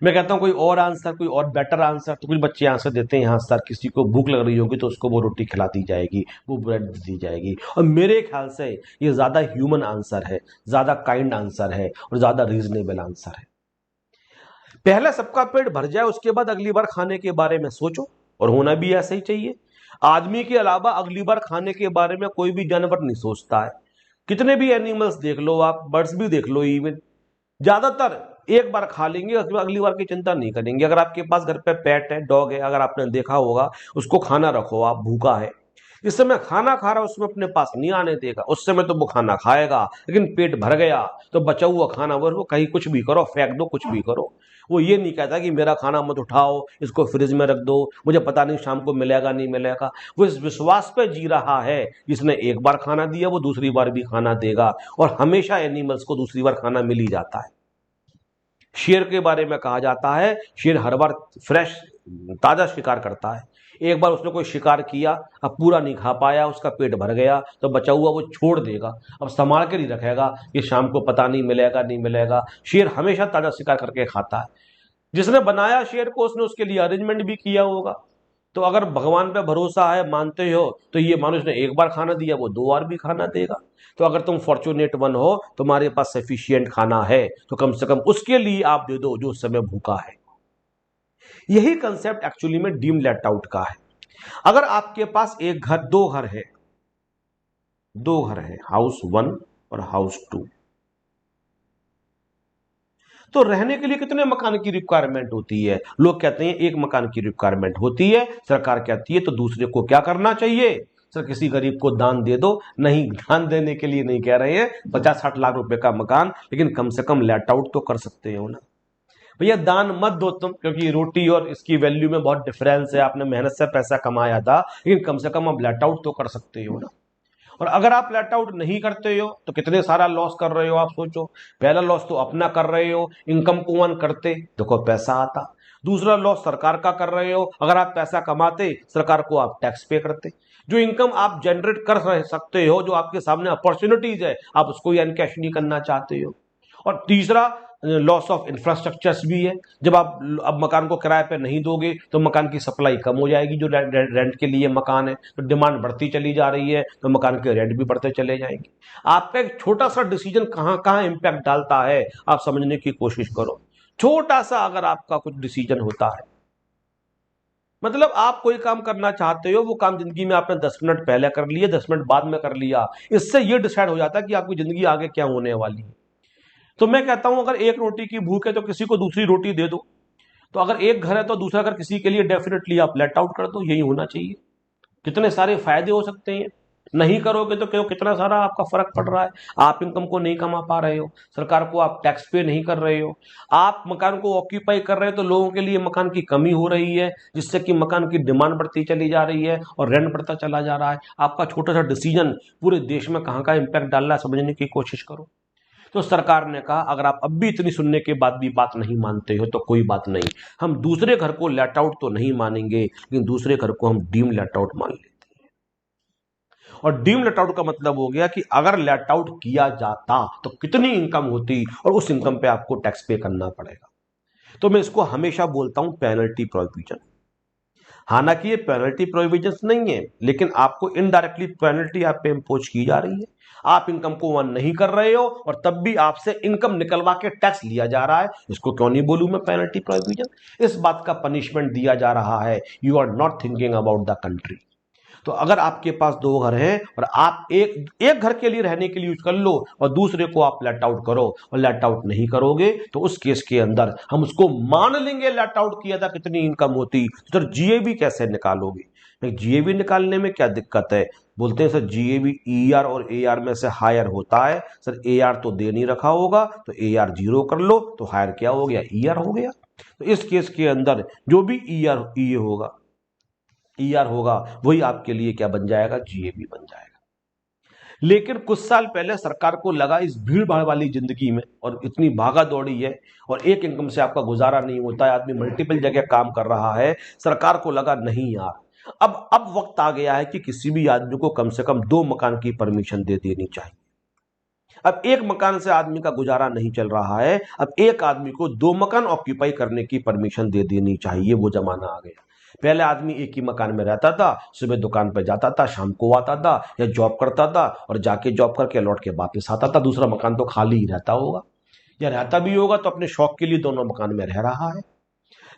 मैं कहता हूं कोई और आंसर, कोई और बेटर आंसर। तो कुछ बच्चे आंसर देते हैं हाँ सर किसी को भूख लग रही होगी तो उसको वो रोटी खिला दी जाएगी, वो ब्रेड दी जाएगी। और मेरे ख्याल से ये ज्यादा ह्यूमन आंसर है, ज्यादा काइंड आंसर है और ज्यादा रीजनेबल आंसर है। पहले सबका पेट भर जाए, उसके बाद अगली बार खाने के बारे में सोचो, और होना भी ऐसा ही चाहिए। आदमी के अलावा अगली बार खाने के बारे में कोई भी जानवर नहीं सोचता है। कितने भी एनिमल्स देख लो आप, बर्ड्स भी देख लो, इवन ज्यादातर एक बार खा लेंगे, अगली बार की चिंता नहीं करेंगे। अगर आपके पास घर पे पेट है, डॉग है, अगर आपने देखा होगा, उसको खाना रखो, आप भूखा है, इस समय खाना खा रहा है, उसमें अपने पास नहीं आने देगा, उस समय तो वो खाना खाएगा, लेकिन पेट भर गया तो बचा हुआ खाना वो कहीं कुछ भी करो, फेंक दो, कुछ भी करो। वो ये नहीं कहता कि मेरा खाना मत उठाओ, इसको फ्रिज में रख दो, मुझे पता नहीं शाम को मिलेगा नहीं मिलेगा। वो इस विश्वास पे जी रहा है जिसने एक बार खाना दिया वो दूसरी बार भी खाना देगा, और हमेशा एनिमल्स को दूसरी बार खाना मिल ही जाता है। शेर के बारे में कहा जाता है शेर हर बार फ्रेश ताजा शिकार करता है। एक बार उसने कोई शिकार किया, अब पूरा नहीं खा पाया, उसका पेट भर गया, तो बचा हुआ वो छोड़ देगा, अब संभाल के नहीं रखेगा कि शाम को पता नहीं मिलेगा नहीं मिलेगा। शेर हमेशा ताजा शिकार करके खाता है। जिसने बनाया शेर को उसने उसके लिए अरेंजमेंट भी किया होगा। तो अगर भगवान पे भरोसा है, मानते हो, तो ये मानुष ने एक बार खाना दिया वो 2 बार भी खाना देगा। तो अगर तुम फॉर्चुनेट वन हो, तुम्हारे पास सफिशिएंट खाना है, तो कम से कम उसके लिए आप दे दो जो उस समय भूखा है। यही कंसेप्ट एक्चुअली में डीम लेट आउट का है। अगर आपके पास एक घर, 2 घर है, 2 घर है, हाउस 1 और हाउस 2, तो रहने के लिए कितने मकान की रिक्वायरमेंट होती है? लोग कहते हैं एक मकान की रिक्वायरमेंट होती है, सरकार कहती है तो दूसरे को क्या करना चाहिए? सर किसी गरीब को दान दे दो। नहीं, दान देने के लिए नहीं कह रहे हैं, 50-60 लाख रुपए का मकान, लेकिन कम से कम लेट आउट तो कर सकते हो ना। भैया दान मत दो तुम, क्योंकि रोटी और इसकी वैल्यू में बहुत डिफरेंस है। आपने मेहनत से पैसा कमाया था, लेकिन कम से कम आप लेट आउट तो कर सकते हो ना। और अगर आप लेट आउट नहीं करते हो तो कितने सारा लॉस कर रहे हो आप सोचो। पहला लॉस तो अपना कर रहे हो, इनकम को वन करते देखो पैसा आता। दूसरा लॉस सरकार का कर रहे हो, अगर आप पैसा कमाते सरकार को आप टैक्स पे करते। जो इनकम आप जनरेट कर सकते हो, जो आपके सामने अपॉर्चुनिटीज है, आप उसको एनकैश नहीं करना चाहते हो। और तीसरा लॉस ऑफ इंफ्रास्ट्रक्चर्स भी है। जब आप अब मकान को किराए पे नहीं दोगे तो मकान की सप्लाई कम हो जाएगी। जो रेंट के लिए मकान है, तो डिमांड बढ़ती चली जा रही है, तो मकान के रेंट भी बढ़ते चले जाएंगे। आपका एक छोटा सा डिसीजन कहां कहां इंपैक्ट डालता है, आप समझने की कोशिश करो। छोटा सा अगर आपका कुछ डिसीजन होता है, मतलब आप कोई काम करना चाहते हो, वो काम जिंदगी में आपने 10 मिनट पहले कर लिया, 10 मिनट बाद में कर लिया, इससे ये डिसाइड हो जाता है कि आपकी जिंदगी आगे क्या होने वाली है। तो मैं कहता हूं अगर एक रोटी की भूख है तो किसी को दूसरी रोटी दे दो। तो अगर एक घर है तो दूसरा घर किसी के लिए डेफिनेटली आप लेट आउट कर दो, यही होना चाहिए। कितने सारे फायदे हो सकते हैं। नहीं करोगे तो क्यों, कितना सारा आपका फर्क पड़ रहा है। आप इनकम को नहीं कमा पा रहे हो, सरकार को आप टैक्स पे नहीं कर रहे हो, आप मकान को ऑक्यूपाई कर रहे हो तो लोगों के लिए मकान की कमी हो रही है, जिससे कि मकान की डिमांड बढ़ती चली जा रही है और रेंट बढ़ता चला जा रहा है। आपका छोटा सा डिसीजन पूरे देश में कहां का इंपैक्ट डाल रहा है, समझने की कोशिश करो। तो सरकार ने कहा अगर आप अब भी इतनी सुनने के बाद भी बात नहीं मानते हो तो कोई बात नहीं, हम दूसरे घर को लेट आउट तो नहीं मानेंगे, लेकिन दूसरे घर को हम डीम लेट आउट मान लेते हैं। और डीम लेट आउट का मतलब हो गया कि अगर लेट आउट किया जाता तो कितनी इनकम होती और उस इनकम पे आपको टैक्स पे करना पड़ेगा। तो मैं इसको हमेशा बोलता हूं पेनल्टी प्रोविजन। हालांकि ये पेनल्टी प्रोविजन नहीं है, लेकिन आपको इनडायरेक्टली पेनल्टी आप पे इंपोज की जा रही है। आप इनकम को वन नहीं कर रहे हो और तब भी आपसे इनकम निकलवा के टैक्स लिया जा रहा है। इसको क्यों नहीं बोलूं मैं पेनल्टी प्रोविजन। इस बात का पनिशमेंट दिया जा रहा है, you are not thinking about the country. तो अगर आपके पास दो घर हैं और आप एक एक घर के लिए रहने के लिए यूज कर लो और दूसरे को आप लेट आउट करो और लेट आउट नहीं करोगे, तो उस केस के अंदर हम उसको मान लेंगे लेट आउट किया था कितनी इनकम होती। तो सर जीएबी कैसे निकालोगे। जीएबी निकालने में क्या दिक्कत है। बोलते हैं सर जीएबी ईआर और एआर में से हायर होता है। सर एआर तो दे नहीं रखा होगा, तो एआर जीरो कर लो, तो हायर क्या हो गया, ईआर हो गया। तो इस केस के अंदर जो भी ईआर होगा वही आपके लिए क्या बन जाएगा, जीएबी बन जाएगा। लेकिन कुछ साल पहले सरकार को लगा इस भीड़ भाड़ वाली जिंदगी में और इतनी भागा दौड़ी है और एक इनकम से आपका गुजारा नहीं होता है, आदमी मल्टीपल जगह काम कर रहा है, सरकार को लगा नहीं यार, अब वक्त आ गया है कि किसी भी आदमी को कम से कम 2 मकान की परमिशन दे देनी चाहिए। अब एक मकान से आदमी का गुजारा नहीं चल रहा है, अब एक आदमी को 2 मकान ऑक्यूपाई करने की परमिशन दे देनी चाहिए। वो जमाना आ गया। पहले आदमी एक ही मकान में रहता था, सुबह दुकान पर जाता था, शाम को आता था या जॉब करता था और जाके जॉब करके लौट के वापस आता था। दूसरा मकान तो खाली ही रहता होगा, या रहता भी होगा तो अपने शौक के लिए दोनों मकान में रह रहा है।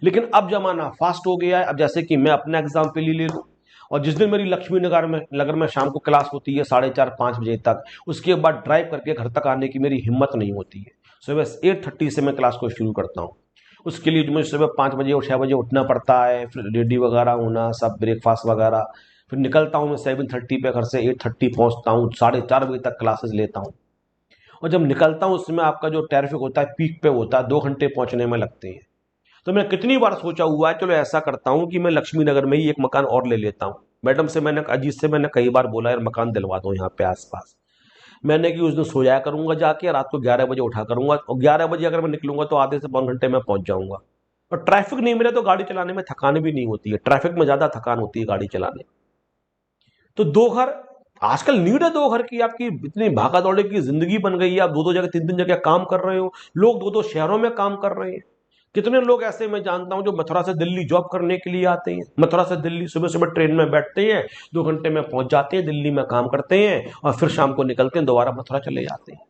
लेकिन अब जमाना फास्ट हो गया है। अब जैसे कि मैं अपना एग्जाम्पल ही ले लूं, और जिस दिन मेरी लक्ष्मी नगर में शाम को क्लास होती है 4:30-5 बजे तक, उसके बाद ड्राइव करके घर तक आने की मेरी हिम्मत नहीं होती है। सुबह 8:30 से मैं क्लास को शुरू करता हूँ। उसके लिए मुझे सुबह 5 बजे और 6 बजे उठना पड़ता है, फिर रेडी वगैरह होना, सब ब्रेकफास्ट वगैरह, फिर निकलता हूँ मैं 7:30 पे घर से, 8:30 पहुँचता हूँ, 4:30 बजे तक क्लासेस लेता हूँ। और जब निकलता हूँ उसमें आपका जो ट्रैफिक होता है पीक पे होता है, 2 घंटे पहुँचने में लगते हैं। तो मैं कितनी बार सोचा हुआ है, चलो ऐसा करता हूँ कि मैं लक्ष्मी नगर में ही एक मकान और ले लेता हूँ। मैडम से मैंने, अजीत से मैंने कई बार बोला यार मकान दिलवा दो यहाँ पे आसपास। मैंने कि उस दिन सोया करूंगा जाके, रात को 11 बजे उठा करूंगा और 11 बजे अगर मैं निकलूंगा तो आधे से 1 घंटे में पहुंच जाऊंगा। और ट्रैफिक नहीं मिले तो गाड़ी चलाने में थकान भी नहीं होती है, ट्रैफिक में ज्यादा थकान होती है गाड़ी चलाने। तो 2 घर आजकल नीड है, 2 घर की। आपकी इतनी भागा दौड़े की जिंदगी बन गई है, आप 2-2 जगह 3-3 जगह काम कर रहे हो, लोग 2-2 शहरों में काम कर रहे हैं। कितने लोग ऐसे मैं जानता हूं जो मथुरा से दिल्ली जॉब करने के लिए आते हैं, मथुरा से दिल्ली सुबह सुबह ट्रेन में बैठते हैं, 2 घंटे में पहुंच जाते हैं, दिल्ली में काम करते हैं और फिर शाम को निकलते हैं, दोबारा मथुरा चले जाते हैं।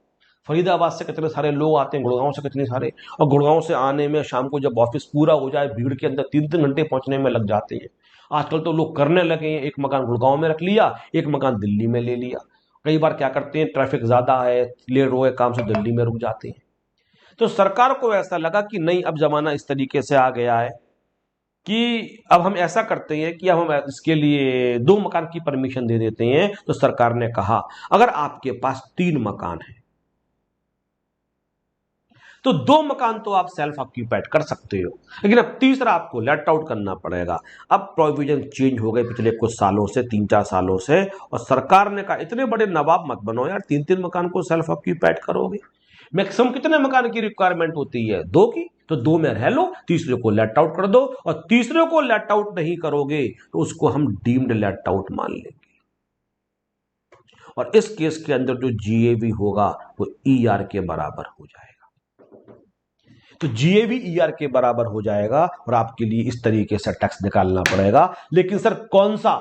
फरीदाबाद से कितने सारे लोग आते हैं, गुड़गांव से कितने सारे, और गुड़गांव से आने में शाम को जब ऑफिस पूरा हो जाए भीड़ के अंदर 3-3 घंटे पहुंचने में लग जाते हैं। आजकल तो लोग करने लगे हैं, एक मकान गुड़गांव में रख लिया, एक मकान दिल्ली में ले लिया। कई बार क्या करते हैं, ट्रैफिक ज्यादा है, लेट हो गए काम से, दिल्ली में रुक जाते हैं। तो सरकार को ऐसा लगा कि नहीं, अब जमाना इस तरीके से आ गया है कि अब हम ऐसा करते हैं कि अब हम इसके लिए 2 मकान की परमिशन दे देते हैं। तो सरकार ने कहा अगर आपके पास 3 मकान है तो 2 मकान तो आप सेल्फ ऑक्यूपाइड कर सकते हो, लेकिन अब तीसरा आपको लेट आउट करना पड़ेगा। अब प्रोविजन चेंज हो गए पिछले कुछ सालों से, 3-4 सालों से, और सरकार ने कहा इतने बड़े नवाब मत बनो यार, 3-3 मकान को सेल्फ ऑक्यूपाइड करोगे। मैक्सिमम कितने मकान की रिक्वायरमेंट होती है? 2 की, तो 2 में रह लो, तीसरे को लेट आउट कर दो, और तीसरे को लेट आउट नहीं करोगे तो उसको हम डीम्ड लेट आउट मान लेंगे। और इस केस के अंदर जो जीएवी होगा वो ईआर के बराबर हो जाएगा। तो जीएवी ईआर के बराबर हो जाएगा और आपके लिए इस तरीके से टैक्स निकालना पड़ेगा। लेकिन सर कौन सा?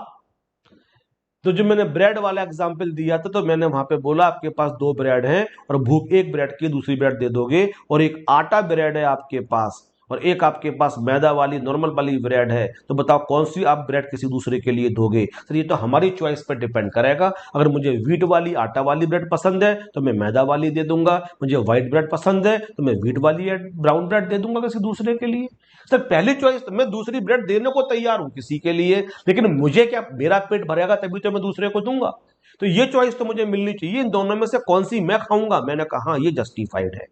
तो जो मैंने ब्रेड वाला एग्जांपल दिया था, तो मैंने वहां पे बोला आपके पास 2 ब्रेड हैं और भूख एक ब्रेड की दूसरी ब्रेड दे दोगे, और एक आटा ब्रेड है आपके पास और एक आपके पास मैदा वाली नॉर्मल वाली ब्रेड है, तो बताओ कौन सी आप ब्रेड किसी दूसरे के लिए दोगे? सर ये तो हमारी चॉइस पर डिपेंड करेगा। अगर मुझे व्हीट वाली आटा वाली ब्रेड पसंद है तो मैं मैदा वाली दे दूंगा, मुझे व्हाइट ब्रेड पसंद है तो मैं व्हीट वाली ब्राउन ब्रेड दे दूंगा किसी दूसरे के लिए। सर पहली चॉइस मैं दूसरी ब्रेड देने को तैयार हूं किसी के लिए, लेकिन मुझे क्या, मेरा पेट भरेगा तभी तो मैं दूसरे को दूंगा। तो ये चॉइस तो मुझे मिलनी चाहिए, इन दोनों में से कौन सी मैं खाऊंगा? मैंने कहा हाँ, ये जस्टिफाइड है।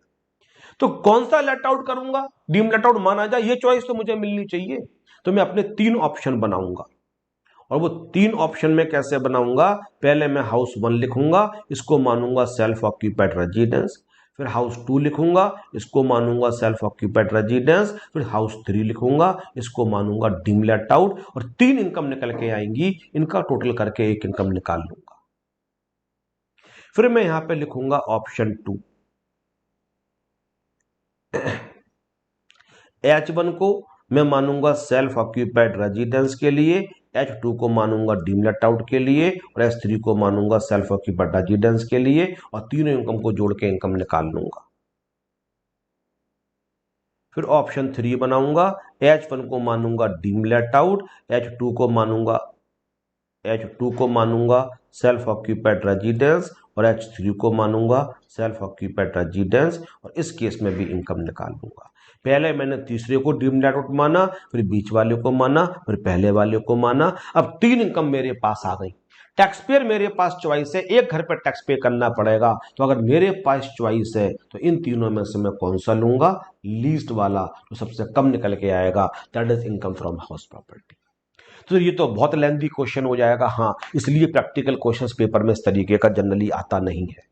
तो कौन सा लेट आउट करूंगा, डीम लेट आउट माना जाए, ये चॉइस तो मुझे मिलनी चाहिए। तो मैं अपने 3 ऑप्शन बनाऊंगा, और वो 3 ऑप्शन में कैसे बनाऊंगा? पहले मैं हाउस 1 लिखूंगा, इसको मानूंगा सेल्फ ऑक्यूपाइड रेजिडेंस। फिर हाउस 2 लिखूंगा, इसको मानूंगा सेल्फ ऑक्यूपाइड रेजिडेंस। फिर हाउस 3 लिखूंगा, इसको मानूंगा डीम लेट आउट, और 3 इनकम निकल के आएंगी, इनका टोटल करके एक इनकम निकाल लूंगा। फिर मैं यहां पे लिखूंगा ऑप्शन 2। H1 को मैं मानूंगा सेल्फ ऑक्यूपाइड रेजिडेंस के लिए, H2 को मानूंगा डीम लेट आउट के लिए, और H3 को मानूंगा सेल्फ ऑक्यूपाइड रेजिडेंस के लिए, और तीनों इनकम को जोड़ के इनकम निकाल लूंगा। फिर ऑप्शन 3 बनाऊंगा, H1 को मानूंगा डीम लेट आउट, H2 को मानूंगा सेल्फ ऑक्यूपाइड रेजिडेंस, और H3 को मानूंगा सेल्फ ऑक्यूपाइड रेजिडेंस, और इस केस में भी इनकम निकाल लूंगा। पहले मैंने तीसरे को डीम लेट आउट माना, फिर बीच वाले को माना, फिर पहले वाले को माना। अब 3 इनकम मेरे पास आ गई। टैक्स पेयर मेरे पास चॉइस है, एक घर पर टैक्स पे करना पड़ेगा, तो अगर मेरे पास चॉइस है तो इन तीनों में से मैं कौन सा लूंगा? लीस्ट वाला, तो सबसे कम निकल के आएगा, that is income from house property. तो ये तो बहुत लेंथी क्वेश्चन हो जाएगा, हाँ, इसलिए प्रैक्टिकल क्वेश्चंस पेपर में इस तरीके का जनरली आता नहीं है।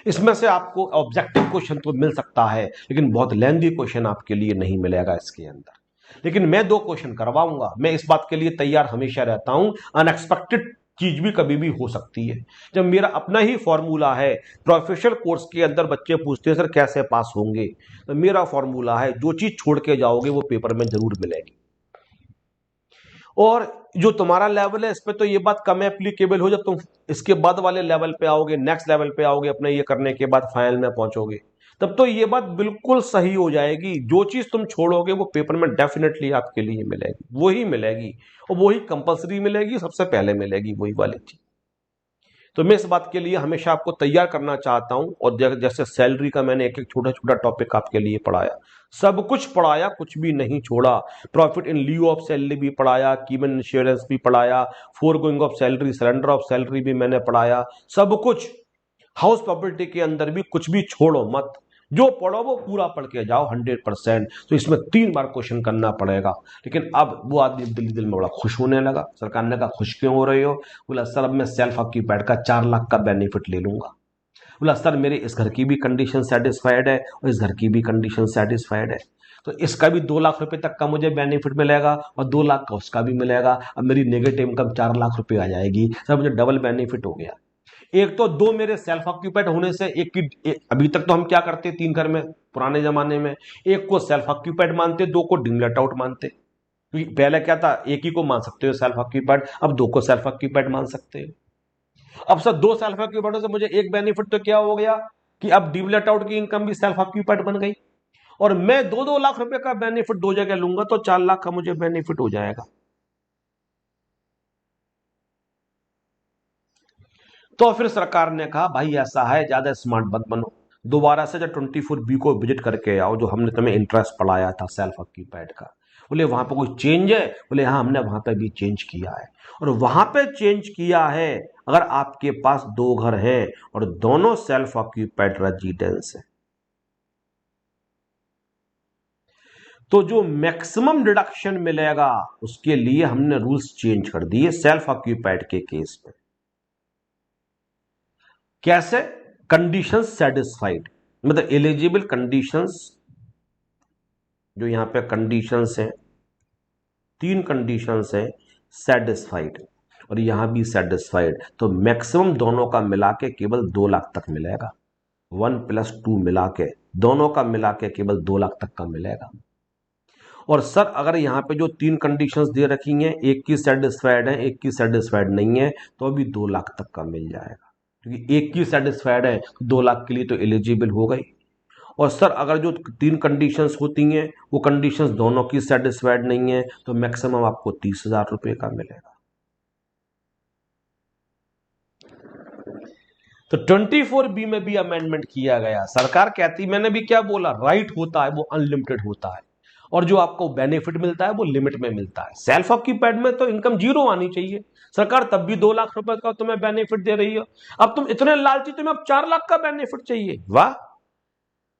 इसमें से आपको ऑब्जेक्टिव क्वेश्चन तो मिल सकता है, लेकिन बहुत लेंथी क्वेश्चन आपके लिए नहीं मिलेगा इसके अंदर। लेकिन मैं 2 क्वेश्चन करवाऊंगा, मैं इस बात के लिए तैयार हमेशा रहता हूं। अनएक्सपेक्टेड चीज भी कभी भी हो सकती है। जब मेरा अपना ही फॉर्मूला है, प्रोफेशनल कोर्स के अंदर बच्चे पूछते हैं सर कैसे पास होंगे, तो मेरा फॉर्मूला है जो चीज छोड़ के जाओगे वो पेपर में जरूर मिलेगी। और जो तुम्हारा लेवल है इस पे तो ये बात कम एप्लीकेबल हो, जब तुम इसके बाद वाले लेवल पे आओगे, नेक्स्ट लेवल पे आओगे, अपने ये करने के बाद फाइनल में पहुंचोगे, तब तो ये बात बिल्कुल सही हो जाएगी। जो चीज तुम छोड़ोगे वो पेपर में डेफिनेटली आपके लिए मिलेगी, वही मिलेगी, और वही कंपलसरी मिलेगी, सबसे पहले मिलेगी वही वाली चीज। तो मैं इस बात के लिए हमेशा आपको तैयार करना चाहता हूं। और जैसे सैलरी का मैंने एक एक छोटा छोटा टॉपिक आपके लिए पढ़ाया, सब कुछ पढ़ाया, कुछ भी नहीं छोड़ा। Profit in lieu of salary भी पढ़ाया, कीमन इंश्योरेंस भी पढ़ाया, foregoing of salary, surrender of salary भी मैंने पढ़ाया, सब कुछ। हाउस प्रॉपर्टी के अंदर भी कुछ भी छोड़ो मत, जो पढ़ो वो पूरा पढ़ के जाओ 100%। तो इसमें 3 बार क्वेश्चन करना पड़ेगा। लेकिन अब वो आदमी दिल में बड़ा खुश होने लगा। सरकार ने कहा खुश क्यों हो रहे हो? बोला सर अब मैं सेल्फ ऑक्यूपाइड का 4 लाख का बेनिफिट ले लूंगा। बोला सर मेरे इस घर की भी कंडीशन सेटिस्फाइड है और इस घर की भी कंडीशन सेटिस्फाइड है, तो इसका भी 2 लाख रुपए तक का मुझे बेनिफिट मिलेगा और 2 लाख का उसका भी मिलेगा। अब मेरी नेगेटिव इनकम 4 लाख रुपए आ जाएगी। सर मुझे डबल बेनिफिट हो गया। एक तो 2 मेरे सेल्फ ऑक्यूपाइड होने से, अभी तक तो हम क्या करते 3 घर में पुराने जमाने में, एक को सेल्फ ऑक्यूपाइड मानते, 2 को डीम लेट आउट मानते। पहले क्या था, एक ही को मान सकते हो सेल्फ ऑक्यूपाइड, अब 2 को सेल्फ ऑक्यूपाइड मान सकते हो। अब सर 2 सेल्फ ऑक्यूपाइड से मुझे एक बेनिफिट तो क्या हो गया कि अब डीम लेट आउट की इनकम भी सेल्फ ऑक्यूपाइड बन गई, और मैं 2-2 लाख रुपए का बेनिफिट 2 जगह लूंगा तो 4 लाख का मुझे बेनिफिट हो जाएगा। तो फिर सरकार ने कहा भाई ऐसा है, ज्यादा स्मार्ट मत बनो, दोबारा से जब 24B को विजिट करके आओ, जो हमने तुम्हें इंटरेस्ट पढ़ाया था सेल्फ ऑक्यूपाइड का। बोले वहां पे कोई चेंज है? बोले हाँ हमने वहां पे भी चेंज किया है, और वहां पे चेंज किया है अगर आपके पास 2 घर हैं और दोनों सेल्फ ऑक्यूपाइड रेजिडेंस है, तो जो मैक्सिमम डिडक्शन मिलेगा उसके लिए हमने रूल्स चेंज कर दिए सेल्फ ऑक्यूपाइड के केस में। कैसे? कंडीशंस सेटिस्फाइड, मतलब एलिजिबल कंडीशंस, जो यहां पे कंडीशंस हैं, 3 कंडीशंस हैं, सेटिस्फाइड और यहां भी सेटिस्फाइड, तो मैक्सिमम दोनों का मिला के केवल 2 लाख तक मिलेगा। 1 + 2 मिला के, दोनों का मिला के केवल 2 लाख तक का मिलेगा। और सर अगर यहां पे जो 3 कंडीशंस दे रखी हैं, एक की सेटिस्फाइड है, एक की सेटिस्फाइड नहीं है, तो अभी 2 लाख तक का मिल जाएगा, क्योंकि एक की सेटिस्फाइड है, 2 लाख के लिए तो एलिजिबल हो गई। और सर अगर जो 3 कंडीशंस होती हैं वो कंडीशंस दोनों की सेटिस्फाइड नहीं है, तो मैक्सिमम आपको 30,000 रुपए का मिलेगा। तो 24B में भी अमेंडमेंट किया गया। सरकार कहती, मैंने भी क्या बोला, राइट होता है वो अनलिमिटेड होता है, और जो आपको बेनिफिट मिलता है वो लिमिट में मिलता है। सेल्फ ऑक्यूपाइड में तो इनकम 0 आनी चाहिए, सरकार तब भी 2 लाख रुपए का तुम्हें बेनिफिट दे रही है। अब तुम इतने लालची, तुम्हें अब 4 लाख का बेनिफिट चाहिए। वाह,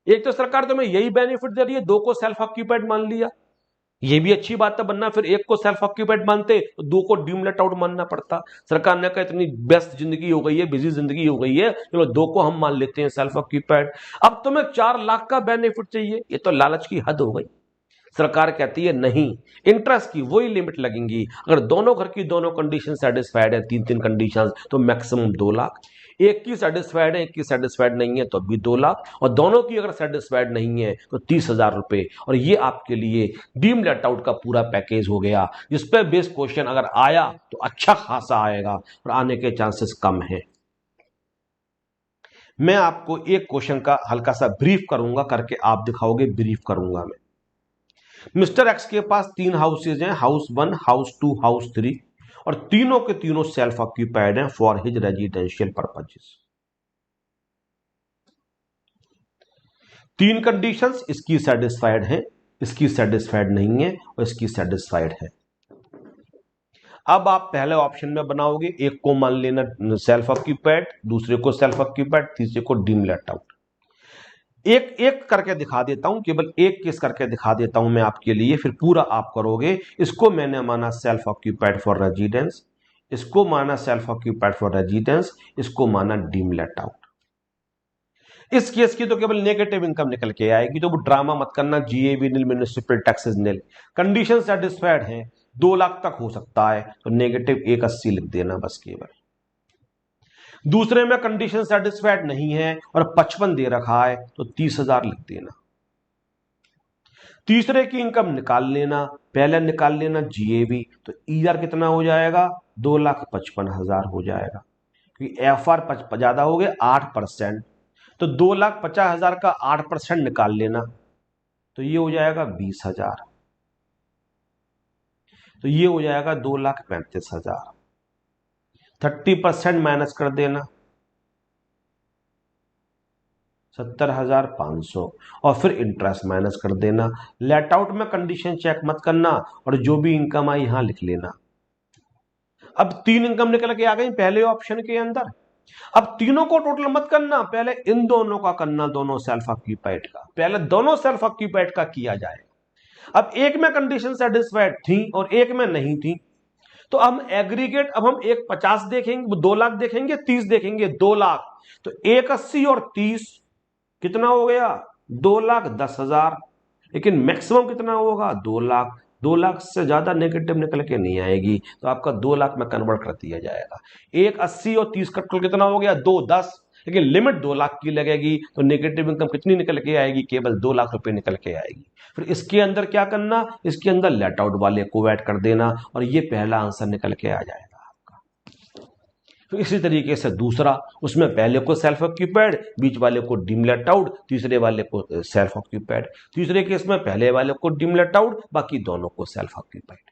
एक तो सरकार तुम्हें यही बेनिफिट दे रही है, 2 को सेल्फ ऑक्यूपाइड मान लिया, ये भी अच्छी बात है, वरना फिर एक को सेल्फ ऑक्यूपाइड मानते तो 2 को डीम लेट आउट मानना पड़ता। सरकार ने कहा इतनी व्यस्त जिंदगी हो गई है, बिजी जिंदगी हो गई है, चलो 2 को हम मान लेते हैं सेल्फ ऑक्यूपाइड। अब तुम्हें 4 लाख का बेनिफिट चाहिए, ये तो लालच की हद हो गई। सरकार कहती है नहीं, इंटरेस्ट की वही लिमिट लगेंगी, अगर दोनों घर की दोनों कंडीशन सेटिस्फाइड है, 3 कंडीशन, तो मैक्सिमम 2 लाख। एक की सेटिस्फाइड है, एक की सेटिस्फाइड नहीं है, तो भी 2 लाख, और दोनों की अगर सेटिस्फाइड नहीं है तो 30,000 रुपए। और ये आपके लिए डीम लेट आउट का पूरा पैकेज हो गया, जिस पे बेस क्वेश्चन अगर आया तो अच्छा खासा आएगा और आने के चांसेस कम है। मैं आपको एक क्वेश्चन का हल्का सा ब्रीफ करूंगा, करके आप दिखाओगे, ब्रीफ करूंगा मैं। मिस्टर एक्स के पास 3 हाउसेज हैं, हाउस 1, हाउस 2, हाउस 3, और तीनों के तीनों सेल्फ ऑक्यूपाइड हैं for his residential purposes. 3 conditions इसकी सेटिस्फाइड हैं, इसकी सेटिस्फाइड नहीं है, और इसकी सेटिस्फाइड है। अब आप पहले ऑप्शन में बनाओगे, एक को मान लेना सेल्फ ऑक्यूपाइड, दूसरे को सेल्फ ऑक्यूपाइड, तीसरे को डीम लेट आउट। एक एक करके दिखा देता हूं, केवल एक केस करके दिखा देता हूं मैं आपके लिए, फिर पूरा आप करोगे। इसको मैंने माना सेल्फ ऑक्यूपाइड फॉर रेजिडेंस, इसको माना सेल्फ ऑक्यूपाइड फॉर रेजिडेंस, इसको माना डीम लेट आउट। इस केस की तो केवल नेगेटिव इनकम निकल के आएगी, तो वो ड्रामा मत करना, जीएबी निल, म्युनिसिपल टैक्सेस निल। कंडीशन सेटिस्फाइड है, 2 लाख तक हो सकता है, तो नेगेटिव 180 लिख देना बस केवल। दूसरे में कंडीशन सेटिस्फाइड नहीं है और 55 दे रखा है, तो 30,000 लिख देना। तीसरे की इनकम निकाल लेना, पहले निकाल लेना जीएबी, तो ईआर कितना हो जाएगा, 2,55,000 हो जाएगा, क्योंकि एफआर ज्यादा हो गया 8%, तो 2,50,000 का 8% निकाल लेना, तो ये हो जाएगा 20,000, तो ये हो जाएगा 2,35,000। 30% माइनस कर देना, 70,500, और फिर इंटरेस्ट माइनस कर देना। लेट आउट में कंडीशन चेक मत करना, और जो भी इनकम आई यहां लिख लेना। अब 3 इनकम निकल के आ गई पहले ऑप्शन के अंदर। अब तीनों को टोटल मत करना, पहले इन दोनों का करना, दोनों सेल्फ ऑक्यूपाइड का, पहले दोनों सेल्फ ऑक्यूपाइड का किया जाए। अब एक में कंडीशन सेटिस्फाइड थी और एक में नहीं थी, तो हम एग्रीगेट, अब हम एक 50 देखेंगे, 2 लाख देखेंगे, 30 देखेंगे, 2 लाख, तो 180 और 30 कितना हो गया, 2,10,000। लेकिन मैक्सिमम कितना होगा, 2 लाख। 2 लाख से ज्यादा नेगेटिव निकल के नहीं आएगी, तो आपका 2 लाख में कन्वर्ट कर दिया जाएगा। 180 और 30 का टोटल कितना हो गया, 210, लेकिन लिमिट 2 लाख की लगेगी, तो नेगेटिव इनकम कितनी निकल के आएगी, केवल 2 लाख रुपए निकल के आएगी। फिर इसके अंदर क्या करना, इसके अंदर लेट आउट वाले को ऐड कर देना, और ये पहला आंसर निकल के आ जाएगा। तो इसी तरीके से दूसरा, उसमें पहले को सेल्फ ऑक्यूपाइड, बीच वाले को डीम लेट आउट, तीसरे वाले को सेल्फ ऑक्यूपाइड। तीसरे केस में पहले वाले को डीम लेट आउट, बाकी दोनों को सेल्फ ऑक्यूपाइड।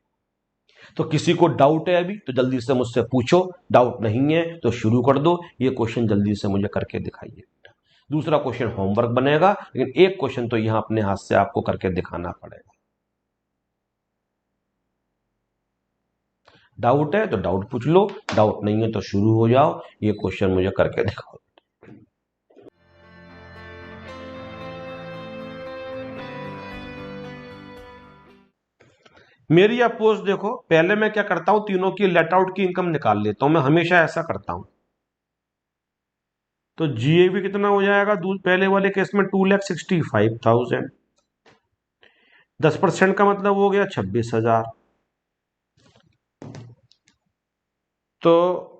तो किसी को डाउट है अभी तो जल्दी से मुझसे पूछो, डाउट नहीं है तो शुरू कर दो। ये क्वेश्चन जल्दी से मुझे करके दिखाइए। दूसरा क्वेश्चन होमवर्क बनेगा, लेकिन एक क्वेश्चन तो यहां अपने हाथ से आपको करके दिखाना पड़ेगा। डाउट है तो डाउट पूछ लो, डाउट नहीं है तो शुरू हो जाओ, ये क्वेश्चन मुझे करके दिखाओ। मेरी अपोज देखो, पहले मैं क्या करता हूं, तीनों की लेट आउट की इनकम निकाल लेता हूं, मैं हमेशा ऐसा करता हूं। तो जीएबी कितना हो जाएगा पहले वाले केस में 2,65,000, 10% का मतलब हो गया 26,000। तो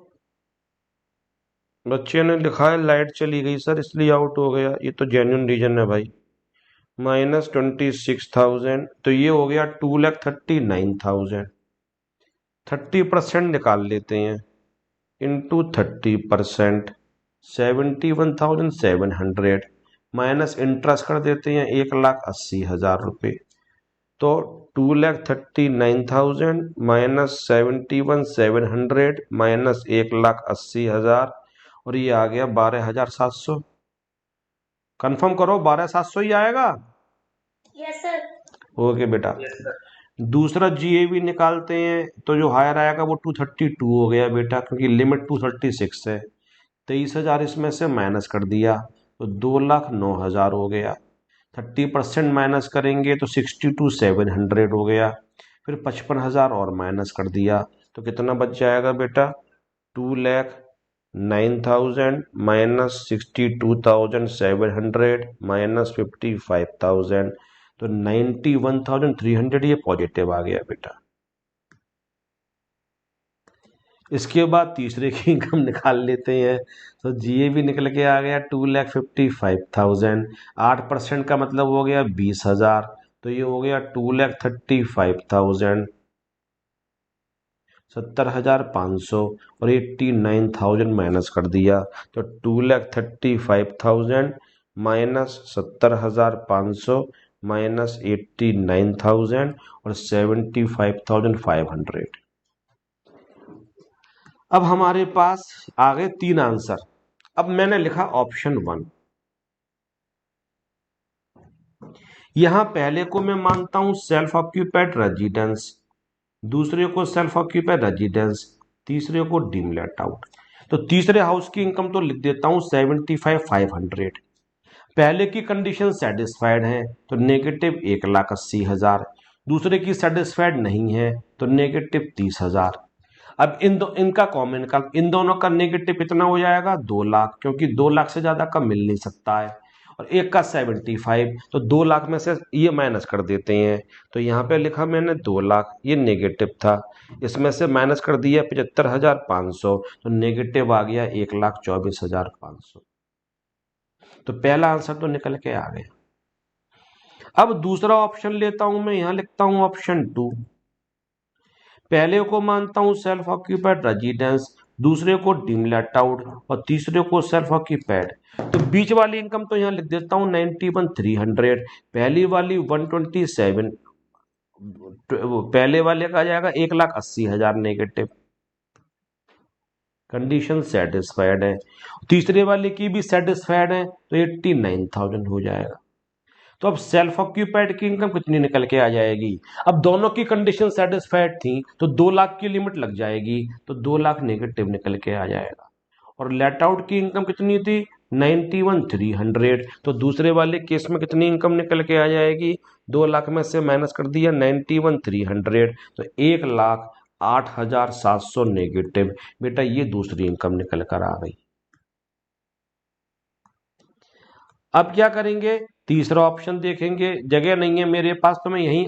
बच्चे ने लिखा है लाइट चली गई सर इसलिए आउट हो गया, ये तो जेन्युइन रीजन है भाई। -26,000, तो ये हो गया 2,39,000। 30% निकाल लेते हैं, इंटू 30%, 71,700, माइनस इंटरेस्ट कर देते हैं 1,80,000 रुपये। तो 2,39,000 माइनस 71,700 माइनस 1,80,000, और ये आ गया 12,700। कंफर्म करो 12,700 ही आएगा। Yes sir. ओके बेटा। दूसरा जीएवी निकालते हैं, तो जो हायर आएगा वो 232 हो गया बेटा, क्योंकि लिमिट 236 है। 23,000 इसमें से माइनस कर दिया तो 2,09,000 हो गया। 30% माइनस करेंगे तो 62,700 हो गया। फिर 55,000 और माइनस कर दिया तो कितना बच जाएगा बेटा, 2,09,000 माइनस 62,700 माइनस 55,000, तो 91,300 ये पॉजिटिव आ गया बेटा। इसके बाद तीसरे की इनकम निकाल लेते हैं, तो जीए भी निकल के आ गया 2,55,000। 8% का मतलब हो गया 20,000, तो ये हो गया 2,35,000, 70,500, और 89,000 माइनस कर दिया तो 2,35,000 माइनस 70,500 माइनस 89,000 और 75,500। अब हमारे पास आ गए 3 आंसर। अब मैंने लिखा ऑप्शन 1। यहां पहले को मैं मानता हूं सेल्फ ऑक्यूपाइड रेजिडेंस, दूसरे को सेल्फ ऑक्यूपाइड रेजिडेंस, तीसरे को डीम लेट आउट। तो तीसरे हाउस की इनकम तो लिख देता हूं 75,500। पहले की कंडीशन सेटिस्फाइड है तो नेगेटिव 1,80,000, दूसरे की सेटिस्फाइड नहीं है तो नेगेटिव 30,000। अब इनका कॉमन का, इन दोनों का नेगेटिव कितना हो जाएगा, 2,00,000, क्योंकि 2,00,000 से ज्यादा का मिल नहीं सकता है। और एक का 75, तो 2,00,000 में से ये माइनस कर देते हैं। तो यहाँ पे लिखा मैंने 2,00,000, ये नेगेटिव था, इसमें से माइनस कर दिया 75,500, तो नेगेटिव आ गया 1,24,500। तो पहला आंसर तो निकल के आ गया। अब दूसरा ऑप्शन लेता हूं मैं, यहां लिखता हूं ऑप्शन 2। पहले को मानता हूं सेल्फ ऑक्यूपाइड रेजिडेंस, दूसरे को डीम लेट आउट और तीसरे को सेल्फ ऑक्यूपाइड। तो बीच वाली इनकम तो यहां लिख देता हूं 91,300, पहली वाली 127, पहले वाले का आ जाएगा 1,80,000 नेगेटिव, कंडीशन सेटिस्फाइड है। तीसरे वाले की भी सेटिस्फाइड है तो 89,000 हो जाएगा। तो अब सेल्फ ऑक्यूपाइड की इनकम कितनी निकल के आ जाएगी, अब दोनों की कंडीशन सेटिस्फाइड थी तो 2,00,000 की लिमिट लग जाएगी, तो 2,00,000 नेगेटिव निकल के आ जाएगा। और लेट आउट की इनकम कितनी थी, 91,300, तो दूसरे वाले केस में कितनी इनकम निकल के आ जाएगी, 2,00,000 में से माइनस कर दिया 91,300, तो 1,08,700 नेगेटिव। बेटा ये दूसरी इनकम निकल कर आ गई। अब क्या करेंगे, तीसरा ऑप्शन देखेंगे, जगह नहीं है मेरे पास तो मैं यहीं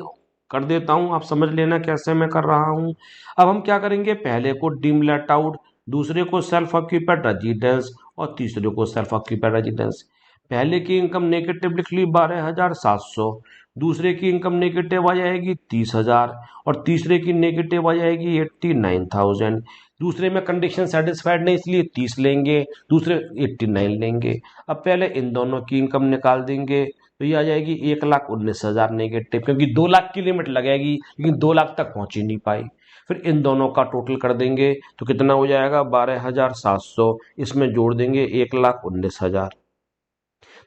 कर देता हूं, आप समझ लेना कैसे मैं कर रहा हूं। अब हम क्या करेंगे, पहले को डीम लेट आउट, दूसरे को सेल्फ ऑक्यूपाइड रेजिडेंस और तीसरे को सेल्फ ऑक्यूपाइड रेजिडेंस। पहले की इनकम नेगेटिव लिख ली 12,700, दूसरे की इनकम नेगेटिव आ जाएगी 30,000 और तीसरे की नेगेटिव आ जाएगी 89,000। दूसरे में कंडीशन सेटिस्फाइड नहीं इसलिए 30 लेंगे, दूसरे 89 लेंगे। अब पहले इन दोनों की इनकम निकाल देंगे तो ये आ जाएगी 1,19,000 नेगेटिव, क्योंकि 2,00,000 की लिमिट लगेगी लेकिन 2,00,000 तक पहुंच ही नहीं पाई। फिर इन दोनों का टोटल कर देंगे तो कितना हो जाएगा 12,700, इसमें जोड़ देंगे 1,19,000,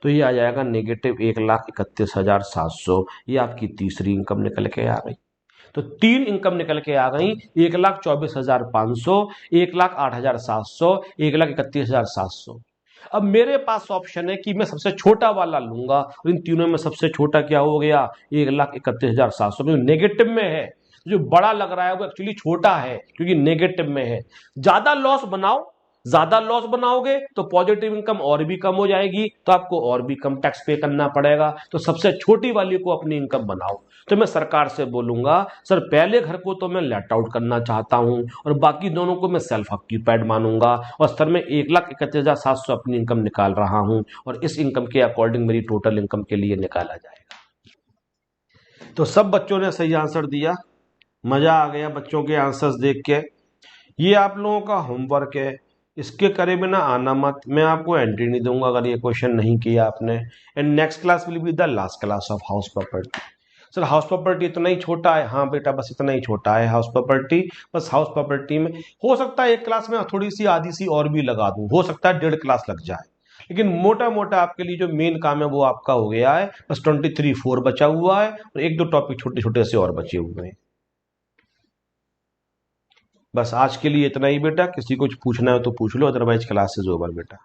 तो ये आ जाएगा नेगेटिव 1,31,700। ये आपकी तीसरी इनकम निकल के आ गई। तो 3 इनकम निकल के आ गई, 1,24,500, 1,08,700, 1,31,700। अब मेरे पास ऑप्शन है कि मैं सबसे छोटा वाला लूंगा, इन तीनों में सबसे छोटा क्या हो गया, 1,31,700, क्योंकि नेगेटिव में है जो बड़ा लग रहा है वो एक्चुअली छोटा है क्योंकि नेगेटिव में है। ज्यादा लॉस बनाओ, ज्यादा लॉस बनाओगे तो पॉजिटिव इनकम और भी कम हो जाएगी, तो आपको और भी कम टैक्स पे करना पड़ेगा। तो सबसे छोटी वाली को अपनी इनकम बनाओ। तो मैं सरकार से बोलूंगा सर पहले घर को तो मैं लेट आउट करना चाहता हूं और बाकी दोनों को मैं सेल्फ ऑक्यूपाइड मानूंगा और सर मैं 1,31,700 अपनी इनकम निकाल रहा हूं और इस इनकम के अकॉर्डिंग मेरी टोटल इनकम के लिए निकाला जाएगा। तो सब बच्चों ने सही आंसर दिया, मजा आ गया बच्चों के आंसर्स देख के। ये आप लोगों का होमवर्क है, इसके करे बिना आना मत, मैं आपको एंट्री नहीं दूंगा अगर ये क्वेश्चन नहीं किया आपने। And next class will be the last class of house property. Sir house property इतना ही छोटा है? हाँ बेटा बस इतना ही छोटा है हाउस प्रॉपर्टी। बस हाउस प्रॉपर्टी में हो सकता है एक क्लास में थोड़ी सी आधी सी और भी लगा दूं, हो सकता है 1.5 क्लास लग जाए, लेकिन मोटा मोटा आपके लिए जो मेन काम है वो आपका हो गया है। बस 23-4 बचा हुआ है और एक दो टॉपिक छोटे छोटे से और बचे हुए हैं। बस आज के लिए इतना ही बेटा, किसी को कुछ पूछना है तो पूछ लो, अदरवाइज क्लास इज ओवर बेटा।